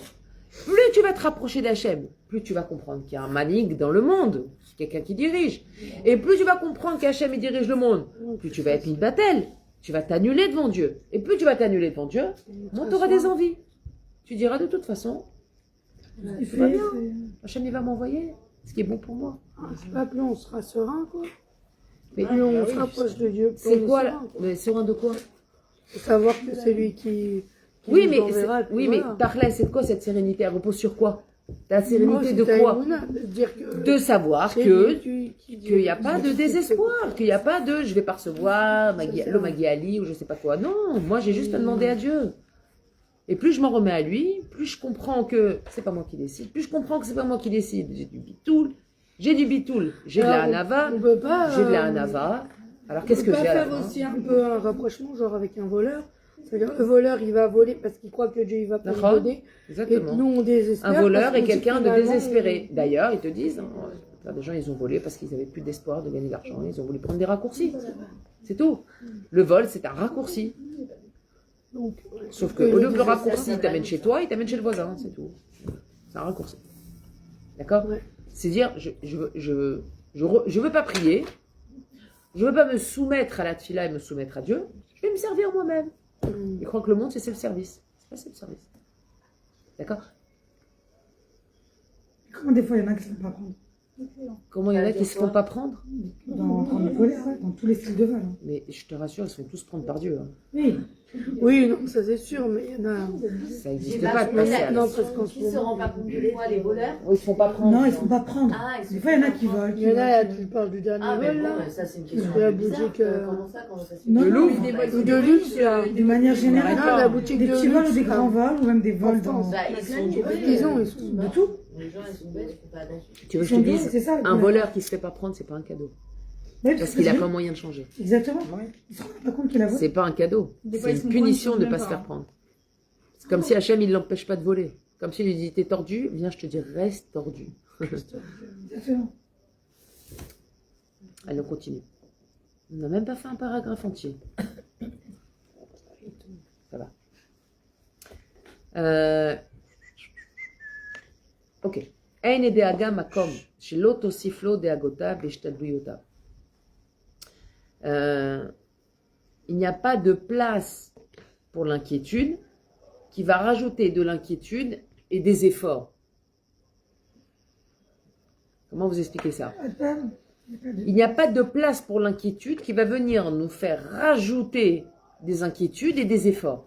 Plus tu vas te rapprocher d'Hachem, plus tu vas comprendre qu'il y a un manig dans le monde, quelqu'un qui dirige. Et plus tu vas comprendre qu'Hachem il dirige le monde, plus tu vas être mitbatel. Tu vas t'annuler devant Dieu. Et plus tu vas t'annuler devant Dieu, moins tu auras des envies. Tu diras de toute façon, tout va bien. Hachem il va m'envoyer ce qui est bon pour moi. C'est pas plus on sera serein, quoi. Mais Plus on se rapproche de Dieu. Plus c'est on est quoi serein, quoi. Mais serein de quoi? Faut savoir que c'est lui qui Oui, nous mais enverra, puis oui, voilà. mais Tarla, c'est quoi cette sérénité? Elle repose sur quoi? Ta sérénité de quoi? De dire que De savoir c'est que lui qu'il n'y a pas de désespoir, qu'il n'y a pas de je vais pas recevoir Magui Ali ou je sais pas quoi. Non, moi j'ai juste à demander à Dieu. Et plus je m'en remets à lui, plus je comprends que c'est pas moi qui décide, plus je comprends que c'est pas moi qui décide. J'ai du bitoul, j'ai de la hanava, On peut pas. j'ai de la hanava. Alors qu'est-ce que j'ai à la faire fin? aussi un peu un rapprochement, genre avec un voleur. C'est-à-dire, le voleur, il va voler parce qu'il croit que Dieu, il va pas lui D'accord. donner. Et Exactement. nous, on désespère. Un voleur parce est qu'on dit quelqu'un de finalement, désespéré. D'ailleurs, ils te disent, hein, des gens, ils ont volé parce qu'ils avaient plus d'espoir de gagner de l'argent. Ils ont voulu prendre des raccourcis. C'est tout. Le vol, c'est un raccourci. Donc, Sauf que au lieu que le raccourci t'amène chez toi, il t'amène chez le voisin, c'est tout. C'est un raccourci. D'accord? Ouais. C'est dire, je veux pas prier, je veux pas me soumettre à la tfila et me soumettre à Dieu, je vais me servir moi-même. Ils croient que le monde, c'est le service. C'est pas le service. D'accord? Comment des fois il y en a qui ne se font pas prendre? Comment il y en a qui se font pas prendre? Dans les volets, ouais, dans tous les styles de vol. Hein. Mais je te rassure, ils se font tous prendre par Dieu. Hein. Oui. Oui, non, ça c'est sûr, mais il y en a. Ça n'existe Mais pas de passer à non, la... parce qu'en ce Qui se rend pas compte de quoi, les voleurs? Ils se font pas prendre. Non, ils ne se font pas prendre. Ah, ils se Des fois, il y en a qui volent. Il y en a, là, tu parles du dernier Ah, mais vol, bon, là. ça c'est une Parce question que la bizarre. boutique, Comment ça se fait? Non, De non, Louvre. mais Ou de luxe, là. de manière générale, Non, la boutique des de petits vols ou luxe, des là. grands vols ou même des vols dans... Bah, ils sont Ils sont de tout. Les gens, ils sont bêtes, ils font pas attention. Tu veux que Ils je te sont dise, bons, c'est ça, un le- voleur qui se fait pas prendre, c'est pas un cadeau. Oui, Parce que qu'il a oui. pas moyen de changer. Exactement. Ils ne se rendent pas compte qu'il a volé. C'est pas un cadeau. Des fois, C'est ils se une font prendre, punition ils de se pas font se même faire prendre. C'est comme si Hachem, il l'empêche pas de voler. Comme s'il lui dit, t'es tordu, viens, je te dis, reste tordu. Exactement. Allez, on continue. On n'a même pas fait un paragraphe entier. Ça va. Ok. Ein deaga makom, shelo tosiflo deagota beshtadluyota. Il n'y a pas de place pour l'inquiétude qui va rajouter de l'inquiétude et des efforts. Comment vous expliquez ça? Il n'y a pas de place pour l'inquiétude qui va venir nous faire rajouter des inquiétudes et des efforts.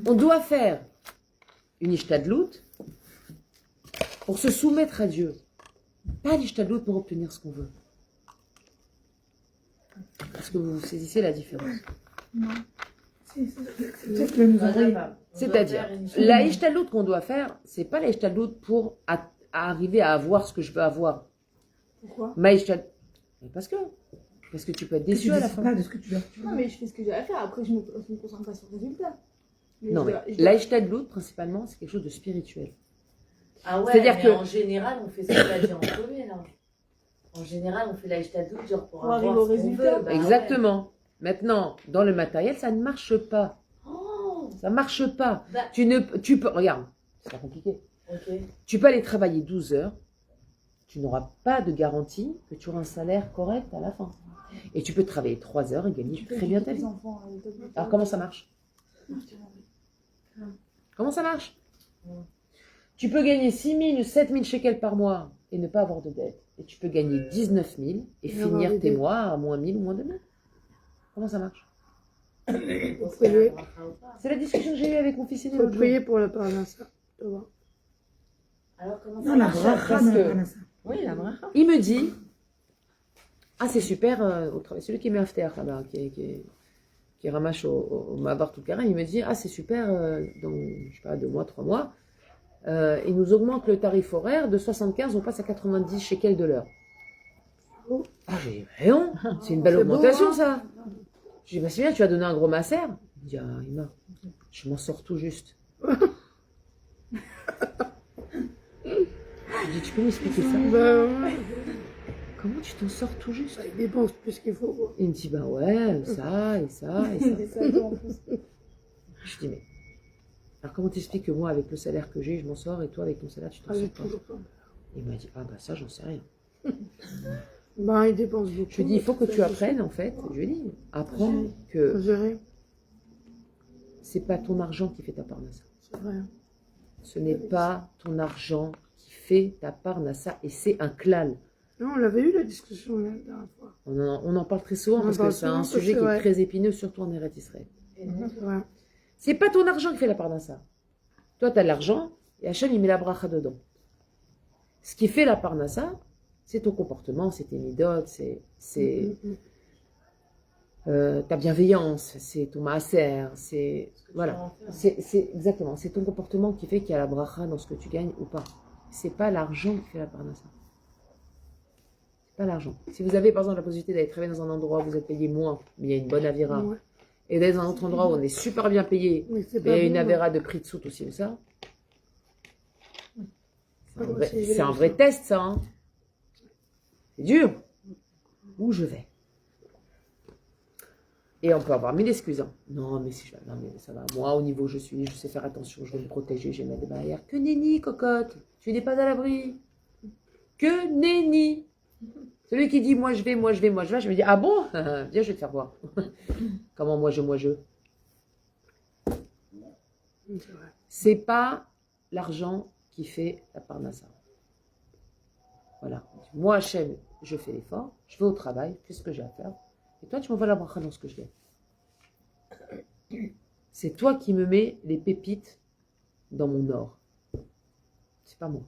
On doit faire une ishtadlout pour se soumettre à Dieu. Pas l'ishtadlout pour obtenir ce qu'on veut. Est-ce que vous saisissez la différence? C'est peut-être que nous envoyer. C'est-à-dire, la ishtadlout qu'on doit faire, c'est pas la ishtadlout pour arriver à avoir ce que je veux avoir. Pourquoi? Ma ishtadlout, parce que tu peux être déçu Tu à la décides fin. pas de ce que tu dois. Non, mais je fais ce que j'ai à faire. Après, je me concentre pas sur le résultat. Mais Non, je mais dois- je la dois- ishtadlout, principalement, c'est quelque chose de spirituel. Ah ouais, C'est-à-dire mais que- en général, on fait ce qu'il a dit en premier, là. En général, on fait la ishtadlout, genre pour avoir arriver au ce qu'on résultat. veut. Bah Exactement. Maintenant, dans le matériel, ça ne marche pas. ouais. Oh, Ça marche pas. bah, Tu peux, regarde, c'est pas compliqué. ok. Tu peux aller travailler 12 heures, tu n'auras pas de garantie que tu auras un salaire correct à la fin. Et tu peux travailler 3 heures et gagner très bien ta vie. Alors comment ça marche? Comment ça marche? Tu peux gagner 6 000 ou 7 000 shekels par mois et ne pas avoir de dette. Et tu peux gagner 19 000 et avoir finir des tes dettes. mois à moins 1000 ou moins 2000. Comment ça marche? Faut prier. C'est la discussion que j'ai eue avec mon fils aîné Faut l'autre jour. prier pour la parnassa. Tu vois. Alors, comment Non, ça la marche? bracha, parce non, que- la parnassa. Oui, la bracha. Il me dit, ah c'est super, au travail, celui qui met after, là, qui ramasse au Mavar tout carré, il me dit, ah c'est super, dans, je sais pas, 2 mois, 3 mois, il nous augmente le tarif horaire de 75, on passe à 90 shekels de l'heure. Ah j'ai dit, voyons, c'est une belle C'est beau, augmentation hein. ça. J'ai dit, bah c'est bien, tu as donné un gros masser. Il me dit, ah Ima, je m'en sors tout juste. Je dis, tu peux m'expliquer ça? Bah ouais, Comment tu t'en sors tout juste? il dépense plus qu'il faut. Quoi. Il me dit, bah ouais, ça, et ça, et ça. Des sacs en plus. Je dis, mais. Alors comment t'expliques que moi, avec le salaire que j'ai, je m'en sors, et toi, avec ton salaire, tu t'en Ah, sors j'ai pas? toujours pas. Il m'a dit, ah bah ça, j'en sais rien. Bah, il dépense beaucoup. Je lui dis, il faut que tu apprennes, en fait. Je lui dis, apprends Faut que gérer, c'est pas ton argent qui fait ta parnassa. c'est vrai. Ce n'est pas ton argent qui fait ta parnassa, et c'est un klal. Non, on l'avait eu la discussion la dernière fois. On en parle très souvent, On en parce que parle c'est un souvent, parce que sujet c'est qui est vrai. très épineux, surtout en Eretz Israël. C'est vrai. C'est pas ton argent qui fait la parnassa. Toi, tu as l'argent, Et Hachem, il met la bracha dedans. Ce qui fait la parnassa, c'est ton comportement, c'est tes midot, c'est ta bienveillance, c'est ton maaser, c'est voilà, c'est exactement, c'est ton comportement qui fait qu'il y a la bracha dans ce que tu gagnes ou pas. C'est pas l'argent qui fait la parnassa. C'est pas l'argent. Si vous avez par exemple la possibilité d'aller travailler dans un endroit où vous êtes payé moins, mais il y a une bonne avira, Ouais. et d'aller dans un autre endroit où on est super bien payé, Mais c'est mais il y a pas une bon, avera de prix de soute aussi ou ça. Ouais, C'est un vrai test, ça. Hein. C'est dur. Où je vais? Et on peut avoir mille excuses. Hein. Non, mais si je... non, mais ça va. Moi, au niveau où je suis, je sais faire attention, je vais me protéger, je vais mettre des barrières. Que nenni, cocotte. Tu n'es pas à l'abri. Que nenni. Celui qui dit moi je vais, moi je vais, moi je vais, je me dis ah bon? Viens, je vais te faire voir. Comment moi je. C'est vrai. C'est pas l'argent qui fait la parnassa. Voilà. Moi, Hachem, je fais l'effort, je vais au travail, fais ce que j'ai à faire. Et toi, tu m'envoies la bracha dans ce que je gagne. C'est toi qui me mets les pépites dans mon or. C'est pas moi.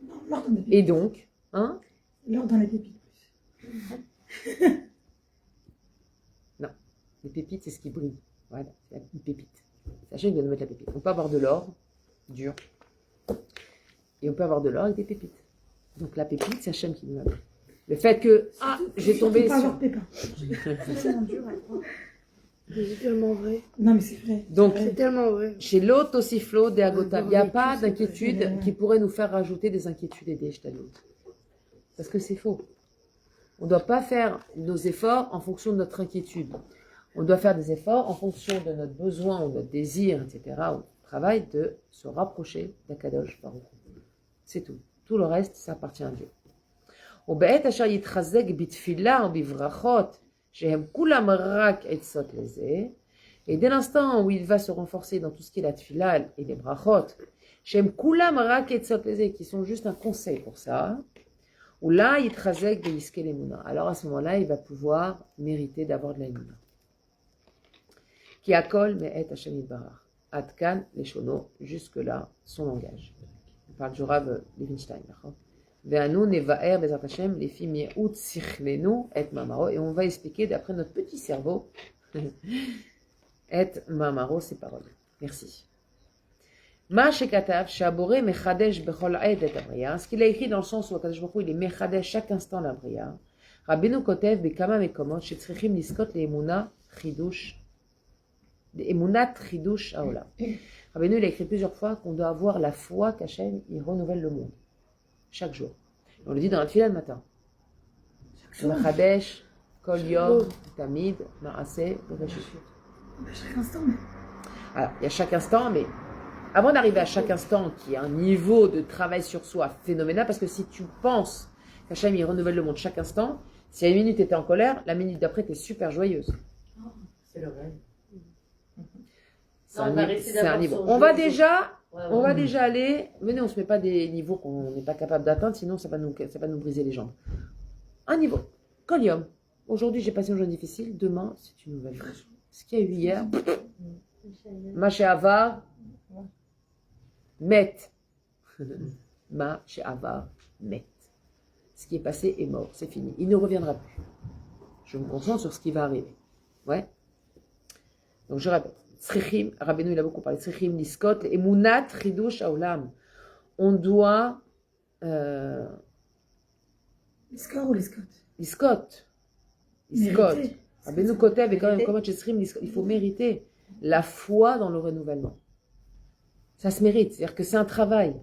Non, l'or dans les pépites. Et donc, hein? L'or dans les pépites. Les pépites, c'est ce qui brille. Voilà, c'est une pépite. C'est Hachem qui vient de mettre la pépite. On peut avoir de l'or dur. Et on peut avoir de l'or avec des pépites. Donc la pépite, c'est Hachem qui nous l'a mis. Le fait que, j'ai tombé pas sur... avoir pépin. C'est tellement dur à croire. C'est tellement vrai. Non, mais c'est vrai. Donc, C'est tellement vrai. chez l'autre aussi flot des agota, il n'y a pas c'est d'inquiétude vrai. qui pourrait nous faire rajouter des inquiétudes et des shtalut. Parce que c'est faux. On ne doit pas faire nos efforts en fonction de notre inquiétude. On doit faire des efforts en fonction de notre besoin ou notre désir, etc., au travail, de se rapprocher d'Akadosh Baruch Hu. C'est tout. Tout le reste, ça appartient à Dieu. ובעת אשר יתחזק בתפילה ובברכות שהם כולם רק עצות לזה, et dès l'instant où il va se renforcer dans tout ce qui est la tfila et les brachot, שהם כולם רק עצות לזה, qui sont juste un conseil pour ça, ou là, יתחזק ויזכה לאמונה. Alors à ce moment-là, il va pouvoir mériter d'avoir de la émuna. כי הכל מאת השם יתברך. עד כאן לשונו, jusque-là, son langage. On parle du Rav Levinstein, d'accord? Ve'anu nevaer bezat Hashem lefi mi'ut sichlenu et mamaro, et on va expliquer d'après notre petit cerveau et mamaro ces paroles. Merci. Ma shekatav shabore mechadesh bechol ed et abriya, ce qu'il a écrit dans le sens où Akadosh Baruch Hu il est mechadesh chaque instant l'abriya. Rabbeinu kotev bekama mekomot shetzrichim liskot leemuna chidush, leemunat chidush haolam. Rabbeinu il a écrit plusieurs fois qu'on doit avoir la foi qu'Hachem il renouvelle le monde. Chaque jour. Et on le dit dans la tefila le matin. Machadesh, Kol Yom, Tamid, Maaseh, Bereshit. Chaque instant, mais. Alors, il y a chaque instant, mais avant d'arriver à chaque instant qui a un niveau de travail sur soi phénoménal, parce que si tu penses qu'Hachem il renouvelle le monde chaque instant, si à une minute tu étais en colère, la minute d'après tu es super joyeuse. C'est le rêve. C'est Non, un, on va ni- rester c'est un d'abord niveau. sur On va le- déjà. Ouais, On ouais. va déjà aller. Venez, on se met pas des niveaux qu'on n'est pas capable d'atteindre, sinon ça va nous briser les jambes. Un niveau. Colium. Aujourd'hui, j'ai passé une journée difficile. Demain, c'est une nouvelle chose. Ce qu'il y a eu hier, Maché Avar, Met. Maché Avar, Met. Ce qui est passé est mort, c'est fini. Il ne reviendra plus. Je me concentre sur ce qui va arriver. Ouais. Donc je répète. Tzrichim, Rabbeinu il a beaucoup parlé. Tzrichim, Liskot, Emunat, Chidush, Haolam. On doit. Les scores ou les scots? Liskot. Liskot. Rabbeinu Kotev, et quand même, comment Tzrichim, Liskot. Il faut mériter la foi dans le renouvellement. Ça se mérite. C'est-à-dire que c'est un travail.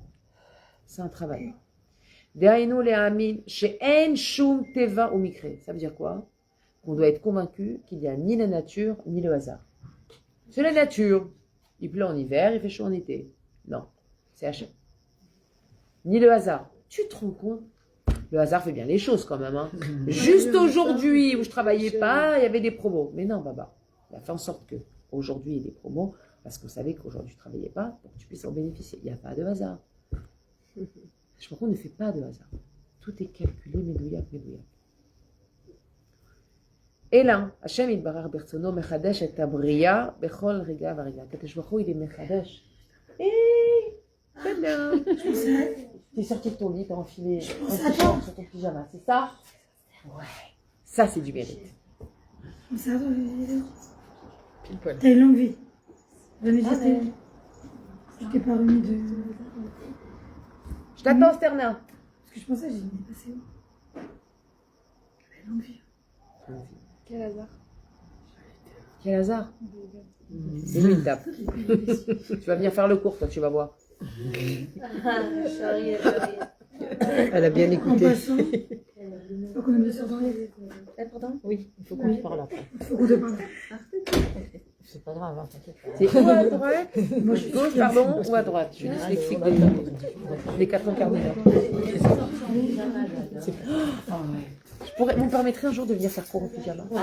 C'est un travail. Dehainu le'amin, she'en shum teva ou mikre. Ça veut dire quoi? Qu'on doit être convaincu qu'il n'y a ni la nature, ni le hasard. C'est la nature. Il pleut en hiver, il fait chaud en été. Non, c'est Hachem. Ni le hasard. Tu te rends compte? Le hasard fait bien les choses quand même. Hein. Juste aujourd'hui où je travaillais pas, il y avait des promos. Mais non, Baba. Il a fait en sorte que aujourd'hui il y ait des promos parce qu'on savait qu'aujourd'hui je travaillais pas pour que tu puisses en bénéficier. Il n'y a pas de hasard. Je crois qu'on ne fait pas de hasard. Tout est calculé, médouillac. Et là, Hachem Yitbarach Bertsono Mechadesh et Abriya Bechol Riga Variga. Kadosh Baruch Hu, il est Mechadesh. Très bien. T'es sorti de ton lit, t'as enfilé un pensais à t-shirt sur ton pyjama, c'est ça? Ouais. Ça, c'est du mérite. Ça va, Pile poil. t'as une longue vie. Jamais j'étais. Je t'ai pas remis de. Je t'attends, Sterna. Parce que je pensais, j'ai dit, mais passé où? T'as une longue vie. Quel hasard. Quel hasard. C'est lui, il tape. Tu vas venir faire le cours, toi, tu vas voir. Elle a bien En écouté. passant, faut qu'on ait bien sûr dans les. Oui, il faut qu'on te parle après. Faut qu'on te parle. C'est pas grave, hein, t'inquiète pas. C'est où à droite? Moi, je suis Gauche, pardon, ou à droite? Je suis dyslexique des 4 ans cardinaux. Je pourrais, vous me permettrez un jour de venir faire cours en pyjama? Tout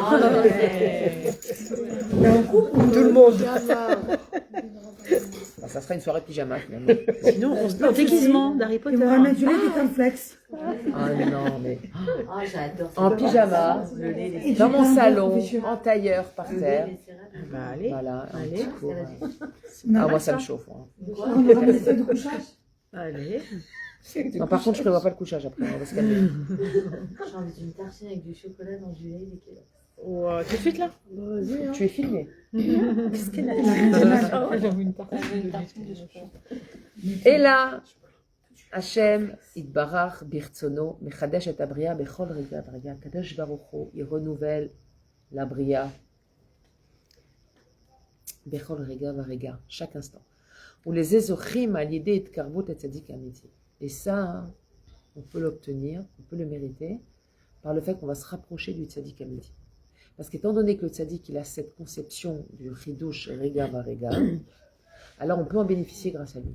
le monde. Enfin, ça sera une soirée pyjama finalement. Sinon, on se met en déguisement d'Harry Et Potter. on va mettre du lait des cornflakes. Ah non, mais Ah, j'adore ça. en pyjama, Et dans du mon pain salon, confessionnel. en tailleur par terre. Bah allez. Voilà, un Allez. petit cours. Non, Ah, moi ça me chauffe. Moi. on aura des feuilles de couchage. Allez. Non, par contre, je prévois pas le couchage après. On va se calmer. J'ai envie d'une tartine avec du chocolat dans du lait. Il est quelle heure? Oh, tout de suite là. Vas-y, hein. Tu es filmé. Qu'est-ce qu'elle a J'avoue une partie. Et là, Hachem, Itbarach, Birtsono, Mechadesh et Abria, Bechol Rega, Varega, Kadesh Barucho, il renouvelle la Bria. Bechol Rega, Varega, chaque instant. Ou les Ezochim à l'idée de Karvot et Tzadik Amiti. Et ça, on peut l'obtenir, on peut le mériter par le fait qu'on va se rapprocher du Tzadik Amiti. Parce qu'étant donné que le Tzadik, il a cette conception du Chidush Rega, Varega, alors on peut en bénéficier grâce à lui.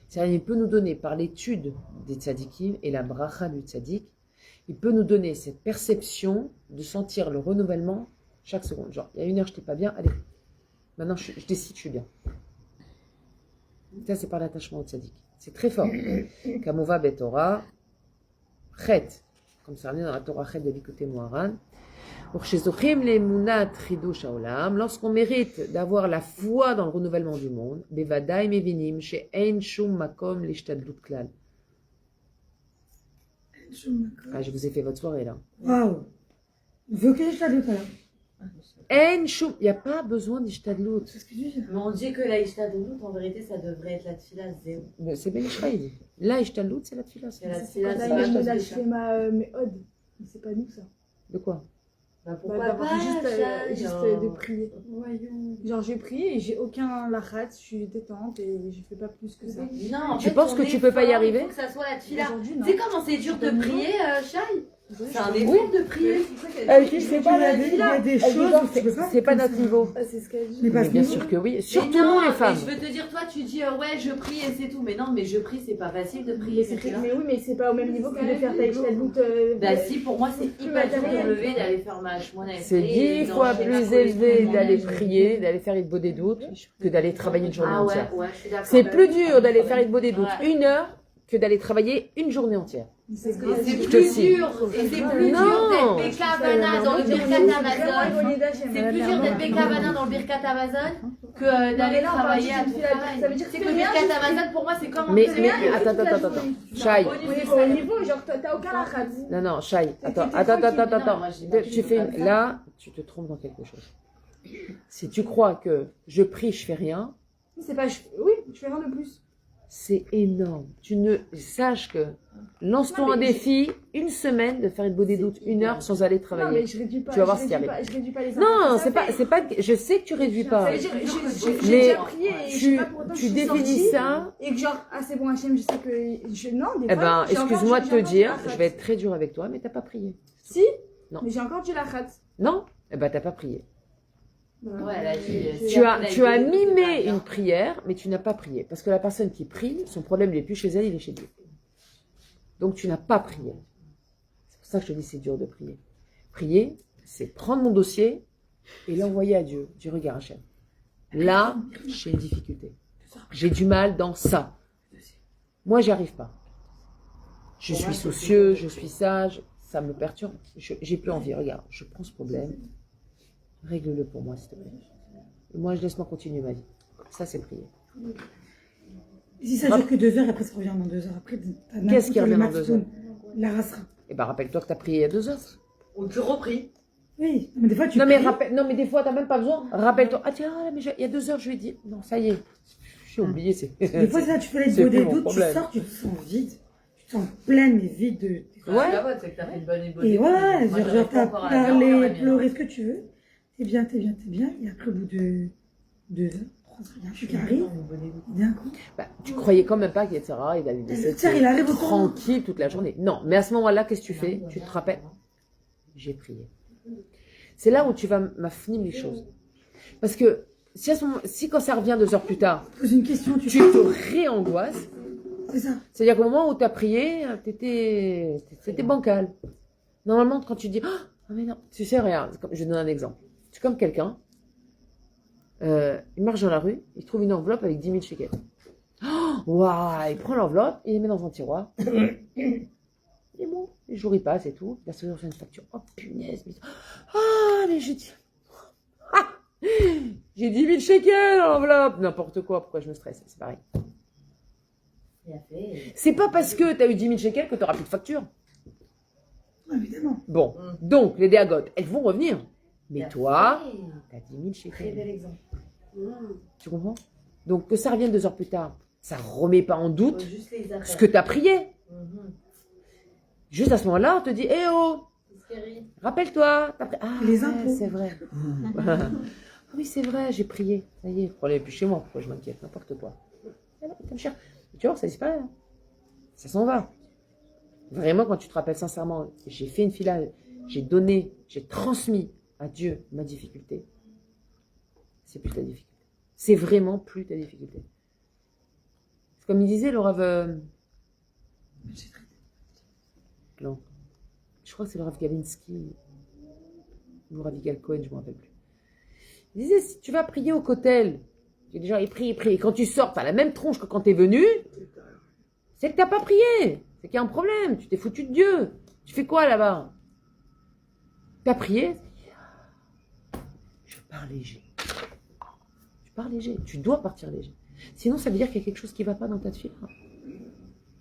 C'est-à-dire, il peut nous donner, par l'étude des tzadikim et la bracha du tzadik, il peut nous donner cette perception de sentir le renouvellement chaque seconde. Genre, il y a 1 heure, je n'étais pas bien, allez, maintenant je décide, je suis bien. Ça, c'est par l'attachement au tzadik. C'est très fort. Kamova betorah, chet, comme ça, on est dans la Torah chet de l'Ikouté Moharan. Lorsqu'on mérite d'avoir la foi dans le renouvellement du monde, ah, je vous ai fait votre soirée là. Waouh. Veux que je t'adoute alors? Il n'y a pas besoin d'ishtadlut. C'est ce que je dis. Mais on dit que la Ishta de Lout, en vérité, ça devrait être la Tfila Zéo. Mais c'est Ben Ishraïd. Là, ishtadlut, c'est la tefila. C'est la Quand Tfila t'as Zéo. une la schéma méthode, mais c'est pas nous ça. De quoi? Bah Bah, pourquoi d'avoir pas, juste Chai, de prier. Genre j'ai prié et j'ai aucun lachat, je suis détente et je fais pas plus que ça. Non, en Tu fait, penses ton que tu peux pas y effort, arriver? Il faut que ça soit la Tfila. Aujourd'hui, Tu non. sais comment c'est dur de prier, Chai? C'est un C'est effort de prier. C'est pas Il y a des choses où tu peux pas. C'est pas notre niveau. C'est ce qu'elle dit. Mais pas Mais bien ce sûr que oui. Mais Surtout non, nous, les mais femmes. je veux te dire, toi, tu dis, ouais, je prie et c'est tout. Mais non, mais je prie, c'est pas facile de prier. Mais, mais oui, mais c'est pas au même niveau que de faire ta Ishtadlout. Bah si, pour moi, c'est hyper dur de me lever, d'aller faire ma shmona. C'est 10 fois plus élevé d'aller prier, d'aller faire une des doutes, que d'aller travailler une journée Ah ouais, entière. ouais, je suis d'accord. C'est plus dur d'aller faire une des doutes Ouais. 1 heure que d'aller travailler une journée entière. C'est ce que Et c'est Je te plus signe. dur, et c'est plus Non. dur d'être Bekavana dans le Birkat Amazon. C'est C'est plus dur d'être Bekavana dans le Birkat Amazon que d'aller travailler à tout Ça veut dire C'est que le Birkat Amazon, pour moi, c'est comme un Mais, peu- attends. Shai. Au niveau, genre t'as aucun lachat. Non, Shai. Attends. Non, moi, j'ai pas Tu fais une... Là, tu te trompes dans quelque chose. Si tu crois que je prie, je fais rien, C'est pas. Oui, je fais rien de plus. c'est énorme. Tu ne saches que lance-toi un défi, 1 semaine de faire une bodé doute 1 heure sans aller Non, travailler. mais je réduis pas. Tu vas voir je ce qui réduis arrive. pas- Je réduis pas les Non, impacts que ça c'est pas. Je sais que tu réduis pas. Ça veut dire, j'ai Mais déjà prié et je sais pas pour autant que tu je suis définis sortie ça. et que genre, ah c'est bon Hachem, je sais que je. Non, des Eh fois. ben, j'ai encore excuse-moi du- de j'ai te encore dire, du lachat. je vais être très dur avec toi, mais t'as pas prié. Si. Non. Mais j'ai encore du lachat. Non? Eh ben, t'as pas prié. Ouais, elle a dit, Tu as mimé une prière, mais tu n'as pas prié. Parce que la personne qui prie, son problème, il n'est plus chez elle, il est chez Dieu. Donc, tu n'as pas prié. C'est pour ça que je te dis, c'est dur de prier. Prier, c'est prendre mon dossier et l'envoyer à Dieu. Dieu, regarde, Hachem. Là, j'ai une difficulté. J'ai du mal dans ça. Moi, j'y arrive pas. Je suis soucieux, je suis sage, ça me perturbe. J'ai plus envie. Regarde, je prends ce problème. Règle-le pour moi, s'il te plaît. Et moi, je laisse-moi continuer ma vie. Ça, c'est prier. Si ça dure que 2 heures, après ça revient dans 2 heures. Après, t'as Qu'est-ce qui revient dans 2 heures? matitoun, la rasera. Eh ben, rappelle-toi que t'as prié il y a 2 heures. Ou tu repris. Oui, mais des fois tu Non mais, pries. non, mais des fois, t'as même pas besoin. Rappelle-toi. Ah tiens, mais il y a 2 heures, je lui ai dit. Non, ça y est. J'ai oublié. Des fois, c'est là, tu fais les c'est dos plus des mon doutes, tu problème. sors, tu te sens vide. Tu te sens pleine, mais vide de. Ouais. La c'est que t'as fait une bonne Et ouais, Moi, genre, j'arrive t'as pas encore à la faire, on parlé, verra bien. pleuré, ce que tu veux. T'es bien. Et après, au bout de 2 heures, 3 heures, il y a un truc qui arrive. D'un coup. Bah, tu croyais quand même pas qu'Yetzirah, il allait laisser Tiens, il arrive au tranquille toute la journée. Non, mais à ce moment-là, qu'est-ce que tu fais? Tu te rappelles? J'ai prié. C'est là où tu vas m'affinir les choses. Parce que si quand ça revient 2 heures plus tard, Pose une question, tu te réangoisses, C'est ça. c'est-à-dire qu'au moment où tu as prié, c'était bancal. Normalement, quand tu dis, ah mais non, tu sais rien, je donne un exemple. C'est comme quelqu'un, il marche dans la rue, il trouve une enveloppe avec 10 000 shekels. Waouh, il prend l'enveloppe, il les met dans un tiroir. Et bon, les jours ils passent et tout. Il a reçu une facture. Oh punaise. Ah, mais j'ai dit. Ah, j'ai 10 000 shekels dans l'enveloppe. N'importe quoi, pourquoi je me stresse? C'est pareil. C'est pas parce que tu as eu 10 000 shekels que tu n'auras plus de facture. Évidemment. Bon, donc les déagotes, elles vont revenir. Mais toi, tu as 10 000 shekels. bel exemple. Tu comprends? Donc que ça revienne 2 heures plus tard, ça remet pas en doute Juste les affaires. ce que tu as prié. Juste à ce moment-là, on te dit, eh oh, rappelle-toi. Ah, Les ouais, impôts. c'est vrai. Oui, c'est vrai, j'ai prié. Ça y est, le problème n'est plus chez moi. Pourquoi je m'inquiète? N'importe quoi. Tu vois, ça disparaît. Hein. Ça s'en va. Vraiment, quand tu te rappelles sincèrement, j'ai fait une fila, j'ai donné, j'ai transmis à Dieu ma difficulté. C'est plus ta difficulté. C'est vraiment plus ta difficulté. C'est comme il disait, le Rav... Non. Je crois que c'est le Rav Gavinsky ou le Rav Yigal Cohen, je ne me rappelle plus. Il disait, si tu vas prier au kotel, il y a des gens, ils prient. Et quand tu sors, tu as la même tronche que quand tu es venu, c'est que tu n'as pas prié. C'est qu'il y a un problème. Tu t'es foutu de Dieu. Tu fais quoi là-bas? Tu as prié? Je pars léger. Tu pars léger. Tu dois partir léger. Sinon, ça veut dire qu'il y a quelque chose qui ne va pas dans ta fille.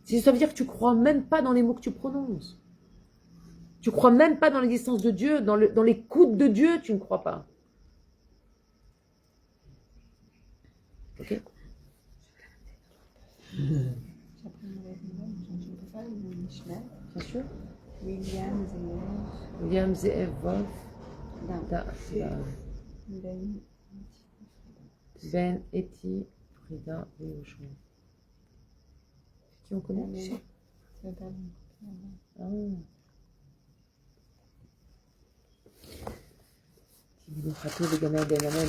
Ça veut dire que tu ne crois même pas dans les mots que tu prononces. Tu ne crois même pas dans l'existence de Dieu, dans l'écoute de Dieu, tu ne crois pas. Ok? Bien sûr. William Ze'ev Wolf. Ben Eti Frida Yoshua. Qui on connaît? Ah. Qui Khatou de Gana Ben Amen.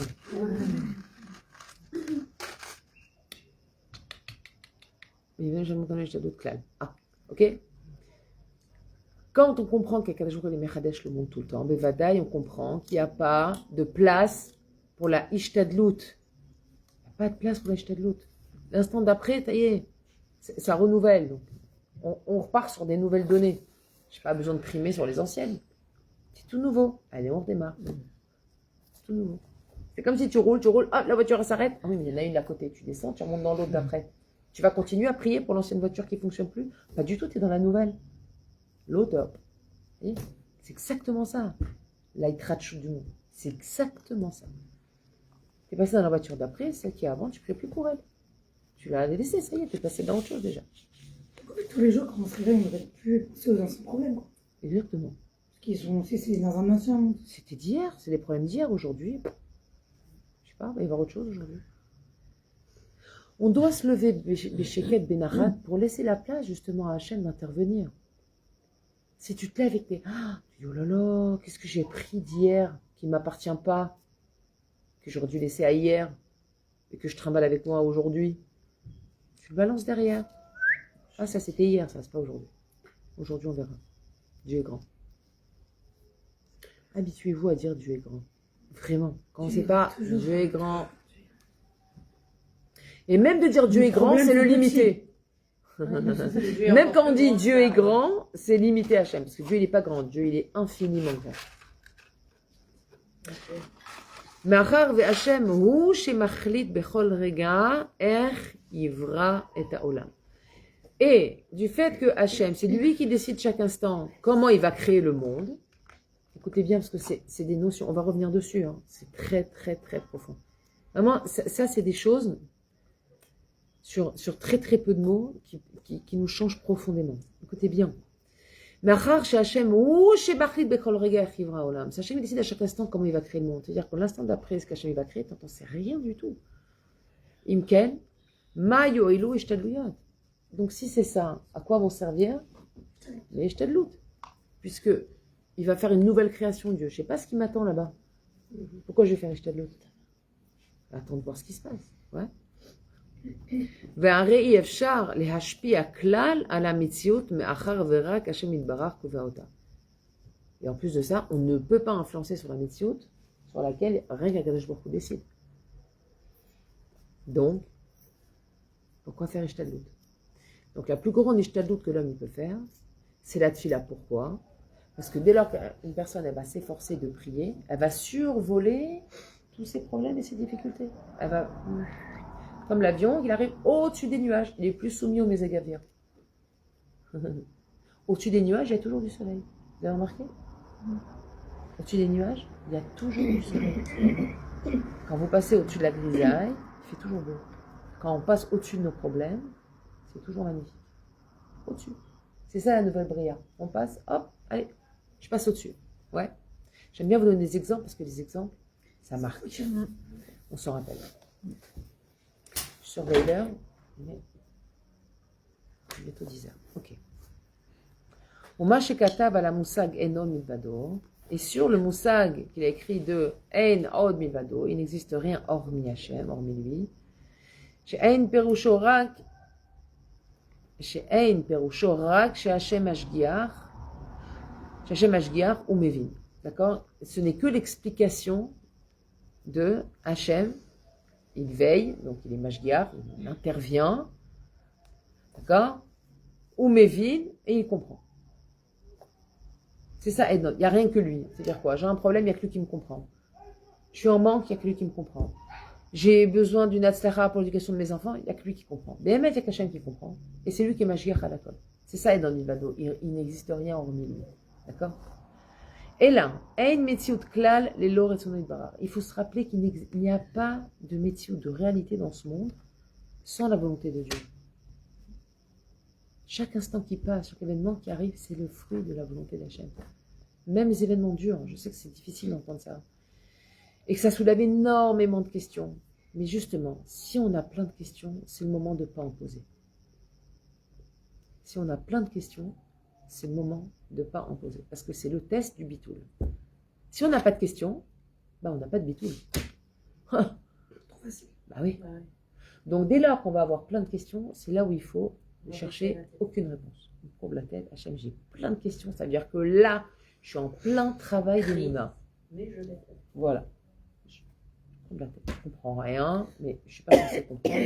Mais même je me connais, j'ai d'autres clans. Ah, ok. Quand on comprend qu'il y a jour les Mechadesh le monde tout le temps, Bevadaï, on comprend qu'il n'y a pas de place pour la Ishtadlout. Il n'y a pas de place pour la Ishtadlout. L'instant d'après, ça y est, ça renouvelle. Donc, on repart sur des nouvelles données. Je n'ai pas besoin de primer sur les anciennes. C'est tout nouveau. Allez, on redémarre. C'est tout nouveau. C'est comme si tu roules, hop, la voiture s'arrête. Ah oui, mais il y en a une à côté. Tu descends, tu remontes dans l'autre d'après. Tu vas continuer à prier pour l'ancienne voiture qui ne fonctionne plus? Pas du tout, tu es dans la nouvelle. L'autre, c'est exactement ça. L'aïtratch du monde. C'est exactement ça. Tu es passé dans la voiture d'après, celle qui est avant, tu ne pries plus pour elle. Tu l'as laissée, ça y est, tu es passé dans autre chose déjà. Tous les jours, quand on se réveille, on ne devrait plus penser aux anciens problèmes. Quoi. Exactement. Parce qu'ils sont c'est dans un ancien monde. C'était d'hier, c'est les problèmes d'hier. Aujourd'hui, je sais pas, il va y avoir autre chose aujourd'hui. On doit se lever, Béchéket, Benarat, pour laisser la place justement à Hachem d'intervenir. Si tu te lèves et que tu dis, oh là là, qu'est-ce que j'ai pris d'hier qui ne m'appartient pas, que j'aurais dû laisser à hier, et que je trimballe avec moi aujourd'hui, tu le balances derrière. Ah, ça c'était hier, ça c'est pas aujourd'hui. Aujourd'hui on verra. Dieu est grand. Habituez-vous à dire Dieu est grand. Vraiment. Quand on ne sait pas, Dieu est grand. Et même de dire Dieu est grand, c'est le limiter. Même quand on dit Dieu est grand, c'est limité à Hachem. Parce que Dieu, il n'est pas grand. Dieu, il est infiniment grand. Machar ve Hachem hu shemachlit bechol rega er Yivra et Haolam. Et du fait que Hachem, c'est lui qui décide chaque instant comment il va créer le monde. Écoutez bien, parce que c'est des notions, on va revenir dessus, hein. C'est très, très, très profond. Vraiment, ça c'est des choses sur très, très peu de mots qui nous changent profondément. Écoutez bien. Machar chez Hachem, ou chez Bachrit Bechol Rega Yivra Olam. Hachem décide à chaque instant comment il va créer le monde. C'est-à-dire que l'instant d'après, ce qu'Hachem va créer, t'en sais rien du tout. Imken, Mayo Elo Ishtadluyot. Donc si c'est ça, à quoi vont servir les Ishtadlut? Puisque il va faire une nouvelle création de Dieu. Je ne sais pas ce qui m'attend là-bas. Pourquoi je vais faire Ishtadlut? Attends de voir ce qui se passe. Ouais. והרי אי אפשר להשפיע כלל על המציאות מאחר ורק השם יתברך קובע אותה. Et en plus de ça, on ne peut pas influencer sur la Metsiout, sur laquelle rien qu'Akadosh Baruch Hu décide. Donc, pourquoi faire Ishtadlut? Donc la plus grande Ishtadlut que l'homme peut faire, c'est la tfila. Pourquoi? Parce que dès lors qu'une personne elle va s'efforcer de prier, elle va survoler tous ses problèmes et ses difficultés. Elle va, comme l'avion, il arrive au-dessus des nuages, il est plus soumis au mésagavir. Au-dessus des nuages, il y a toujours du soleil. Vous avez remarqué? Au-dessus des nuages, il y a toujours du soleil. Quand vous passez au-dessus de la grisaille, il fait toujours beau. Quand on passe au-dessus de nos problèmes, c'est toujours magnifique. Au-dessus. C'est ça la nouvelle Bria. On passe, hop, allez, je passe au-dessus. Ouais. J'aime bien vous donner des exemples parce que les exemples, ça marque. On s'en rappelle. Je surveille l'heure, mais bientôt 10 heures. Ok. Et sur le moussag qu'il a écrit de Ein Od Milvado, il n'existe rien hormis Hachem, hormis lui. She'ein perusho rak she'Hachem Ashgiach ou Mevin. D'accord? Ce n'est que l'explication de Hachem. Il veille, donc il est Mashgiach, il intervient. D'accord? Ou Mevin, et il comprend. C'est ça, Ednon. Il n'y a rien que lui. C'est-à-dire quoi? J'ai un problème, il n'y a que lui qui me comprend. Je suis en manque, il n'y a que lui qui me comprend. J'ai besoin d'une atzlacha pour l'éducation de mes enfants, il n'y a que lui qui comprend. Béhémet, il y a qu'Hachem qui comprend. Et c'est lui qui est Mashgiach à la colle. C'est ça, Ednon Milvado. Il n'existe rien hormis lui. D'accord? Et là, Ein Metziut Klal, les Lor et son Idbarar. Il faut se rappeler qu'il n'y a pas de Metziut, de réalité dans ce monde, sans la volonté de Dieu. Chaque instant qui passe, chaque événement qui arrive, c'est le fruit de la volonté d'Hachem. Même les événements durs, je sais que c'est difficile d'entendre ça. Et que ça soulève énormément de questions. Mais justement, si on a plein de questions, c'est le moment de ne pas en poser. Si on a plein de questions, c'est le moment de ne pas en poser. Parce que c'est le test du bitoul. Si on n'a pas de questions, on n'a pas de bitoul. Trop facile. Bah oui. Donc dès lors qu'on va avoir plein de questions, c'est là où il faut ne chercher aucune réponse. On courbe la tête, Hachem, j'ai plein de questions, ça veut dire que là, je suis en plein travail de Mouna. Mais je l'ai. Voilà. Je courbe la tête, je comprends rien, mais je ne suis pas censée comprendre.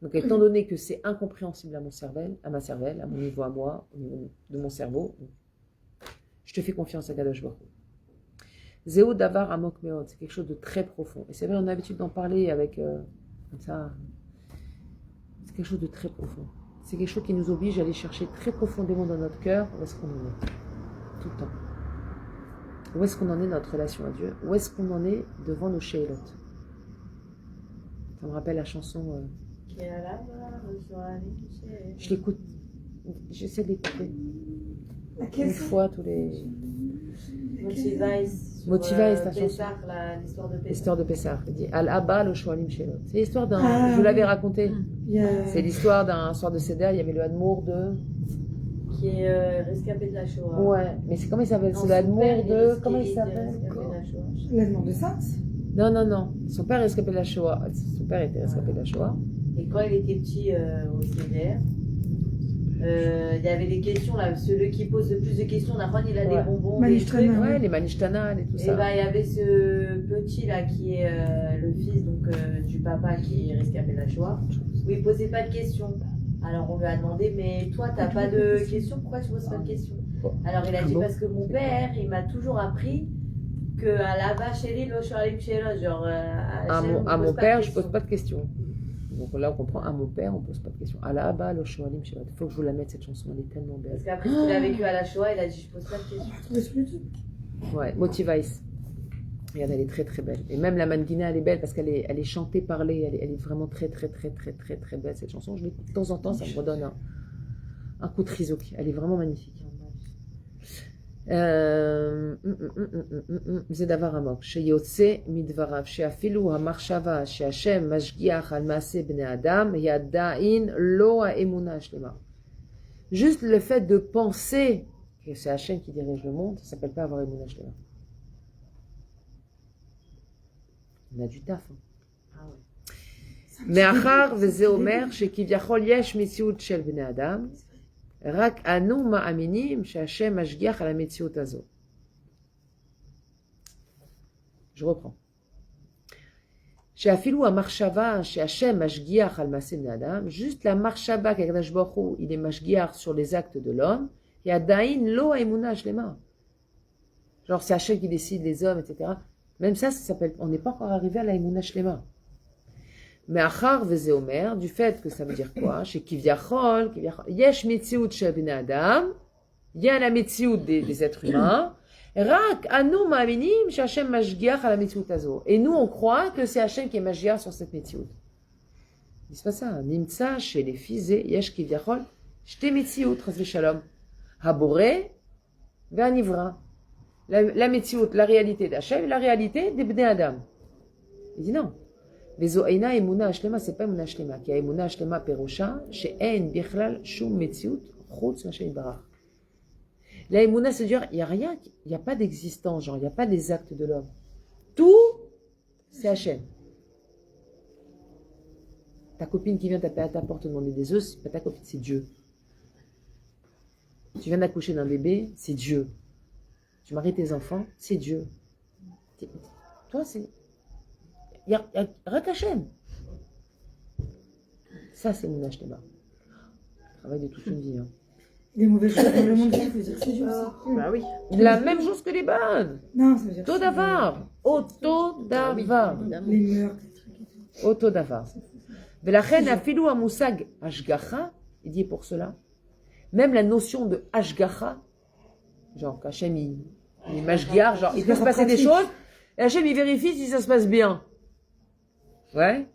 Donc étant donné que c'est incompréhensible à ma cervelle, à mon niveau à moi, au niveau de mon cerveau, je te fais confiance à Kadosh Baruch Hu. Zéo Davar Amok Meod, c'est quelque chose de très profond. Et c'est vrai, on a l'habitude d'en parler avec, comme ça, c'est quelque chose de très profond. C'est quelque chose qui nous oblige à aller chercher très profondément dans notre cœur où est-ce qu'on en est. Tout le temps. Où est-ce qu'on en est dans notre relation à Dieu? Où est-ce qu'on en est devant nos Sheilot? Ça me rappelle la chanson. Je l'écoute. J'essaie d'écouter. Une fois tous les. Motivaïs, la chanson. L'histoire de Pessah. Il dit Al-Abba lo shoalim Sheilot. C'est l'histoire d'un. Je vous l'avais raconté. C'est l'histoire d'un soir de Seder. Il y avait le Hadmour de. Qui est rescapé de la Shoah. Ouais, mais c'est comment il s'appelle? C'est le Hadmour de. Comment il s'appelle? L'Admour de Sainte? Non. Son père est rescapé de la Shoah. Son père était rescapé de la Shoah. Et quand il était petit au Seder, il y avait des questions là. Celui qui pose le plus de questions, Nahon, il a des bonbons, des trucs. Ouais, les Manishtanan et tout ça. Et il y avait ce petit là qui est le fils donc du papa qui est rescapé de la Shoah, où il posait pas de questions. Alors on lui a demandé, mais toi t'as pas de questions, pourquoi tu poses pas de questions? Alors il a dit, parce que mon père, il m'a toujours appris que à la vache chérie, l'eau chérie, genre à mon père, je pose pas de questions. Donc là, on comprend, mon père, on pose pas de questions. Allah Abba, le Shoalim, il faut que je vous la mette cette chanson, elle est tellement belle. Parce qu'après qu'il a vécu à la Shoah, il a dit je pose pas de questions. Trouvé sur YouTube. Ouais, Motivais. Regarde, elle est très très belle. Et même la Manguina, elle est belle parce qu'elle est chantée, parlée. Elle est vraiment très très très très très très belle cette chanson. Je l'écoute de temps en temps, ça me redonne un coup de rizouk. Elle est vraiment magnifique. זה דבר עמוק, שיוצא מדבריו שאפילו המחשבה שהשם משגיח על מעשה בני אדם היא עדיין לא האמונה השלמה. Juste le fait de penser que c'est Hachem qui dirige le monde, ça s'appelle pas avoir émouna shlema. On a du taf. מאחר וזה אומר שכביכול יש מציאות של בני אדם, רק אנו מאמינים שהשם משגיח על המציאות הזו. Je reprends. שאפילו המחשבה שהשם משגיח על מעשה בני אדם, juste la מחשבה qu'Akadosh Baruch Hu, il est משגיח sur les actes de l'homme, היא עדיין לא האמונה השלמה. Genre c'est Hachem qui décide les hommes, etc. Même ça s'appelle, on n'est pas encore arrivé à la אמונה שלמה. מאחר וזה אומר, du fait que ça veut dire quoi, שכביכול, יש מציאות של בני אדם, il y a la מציאות des êtres humains, רק אנו מאמינים שהשם משגיח על המציאות הזו. Et nous on croit que c'est Hachem qui est משגיח sur cette מציאות. c'est pas ça, נמצא שלפי זה יש כביכול שתי מציאות, חס ושלום, הבורא והנברא. La מציאות, la réalité d'Hachem, la réalité des בני אדם. Il dit non. וזו אינה אמונה השלמה, c'est pas אמונה שלמה, כי האמונה השלמה פירושה שאין בכלל שום מציאות חוץ מהשם יתברך. L'aïmouna, c'est dire, il n'y a rien, il n'y a pas d'existence, genre, il n'y a pas des actes de l'homme. Tout, c'est Hachem. Ta copine qui vient taper à ta porte te demander des œufs, c'est pas ta copine, c'est Dieu. Tu viens d'accoucher d'un bébé, c'est Dieu. Tu maries tes enfants, c'est Dieu. Toi, c'est... Il y a rien Hachem. Ça, c'est mon Ashtema. Travail de toute une vie. Hein. Les mauvaises choses dans le monde, ça veut dire que c'est Dieu aussi. Bah oui. La même chose que les bonnes. Non, ça veut dire que Todavar. Otodavar. les meurtres, les trucs et tout. Otodavar. Velachen afilou amusag ashgacha, il dit pour cela, même la notion de ashgacha, genre qu'Hachem il mashgiar, genre il peut se passer des choses, et Hachem il vérifie si ça se passe bien. Ouais.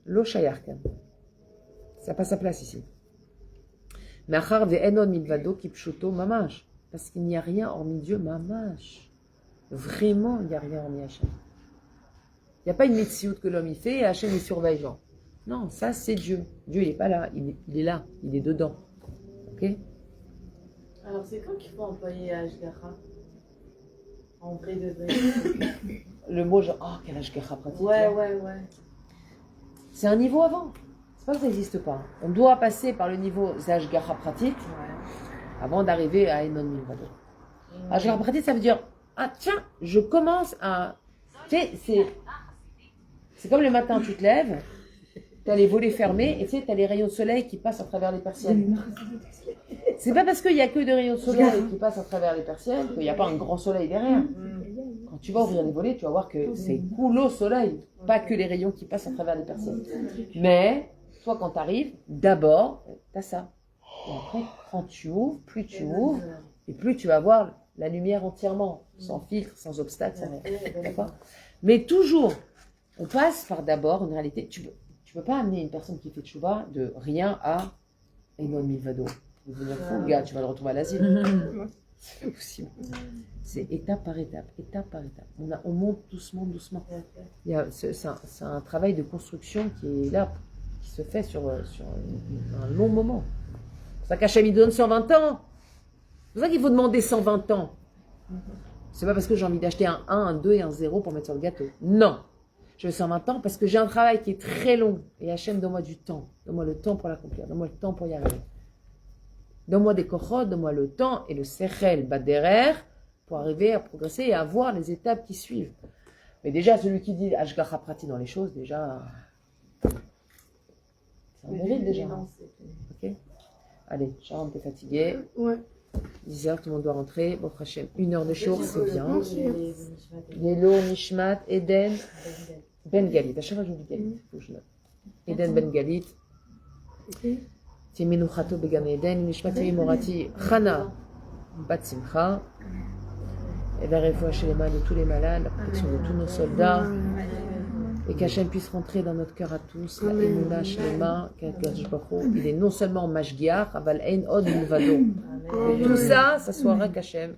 Lo shayarkan. Ça passe sa place ici. Machar ve'enon milvado kipshuto mamash. Parce qu'il n'y a rien hormis Dieu, mamash. Vraiment, il n'y a rien hormis Hachem. Il n'y a pas une métioute que l'homme y fait et Hachem est surveillant. Non, ça c'est Dieu. Dieu il n'est pas là, il est là, il est dedans. Ok? Alors c'est quand qu'il faut employer Ashgacha? En vrai de vrai. Le mot genre, oh quel Ashgacha pratique. Ouais. C'est un niveau avant. C'est pas que ça n'existe pas. On doit passer par le niveau Ashgacha pratique avant d'arriver à Enon Milvado. Ashgacha pratique, ça veut dire, ah tiens, je commence à... Tu sais, c'est comme le matin, tu te lèves, tu as les volets fermés et tu sais, tu as les rayons de soleil qui passent à travers les persiennes. C'est pas parce qu'il n'y a que des rayons de soleil qui passent à travers les persiennes qu'il n'y a pas un grand soleil derrière. Quand tu vas ouvrir les volets, tu vas voir que c'est cool au soleil, pas que les rayons qui passent à travers les persiennes. Mais, toi, quand tu arrives, d'abord, tu as ça. Et après, quand tu ouvres, plus tu ouvres, et plus tu vas voir la lumière entièrement, sans filtre, sans obstacle, sans rien. D'accord ? Mais toujours, on passe par d'abord, en réalité, tu peux pas amener une personne qui fait tchouva de rien à Enon Milvado. Tu vas devenir fou, le gars, tu vas le retrouver à l'asile. C'est possible. C'est étape par étape, étape par étape. On monte doucement. C'est un travail de construction qui est là, qui se fait sur un long moment. C'est pour ça qu'Hachem il donne 120 ans. C'est pour ça qu'il faut demander 120 ans. C'est pas parce que j'ai envie d'acheter un 1, un 2 et un 0 pour mettre sur le gâteau. Non. Je veux 120 ans parce que j'ai un travail qui est très long. Et Hachem, donne-moi du temps. Donne-moi le temps pour l'accomplir. Donne-moi le temps pour y arriver. Donne-moi des kochot, donne-moi le temps et le sechel baderer pour arriver à progresser et à voir les étapes qui suivent. Mais déjà, celui qui dit Ashgacha Prati dans les choses, déjà, c'est un mérite déjà. Ok. Allez, Sharon, t'es fatigué. Ouais. 10h, tout le monde doit rentrer. Bon, Hachem, 1 heure de show, c'est bien. Lélo, Nishmat, Eden, Ben Galit. À chaque fois, je dis Galit. Faut que je note. Eden Ben Galit. Timinuchato Began Eden, Nishmati Morati, Chana, Bat Simcha. Et la réfoua chez les mains de tous les malades, la protection de tous nos soldats. Et qu'Hachem puisse rentrer dans notre cœur à tous, la Emouna Shlema, il est non seulement Mashgiach, Aval Ein Od Milvado. Et tout ça, ça soit Rak Hachem.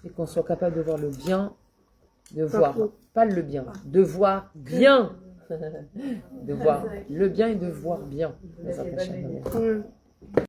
Et qu'on soit capable de voir le bien, de voir, pas le bien, de voir bien. De voir le bien et de voir bien.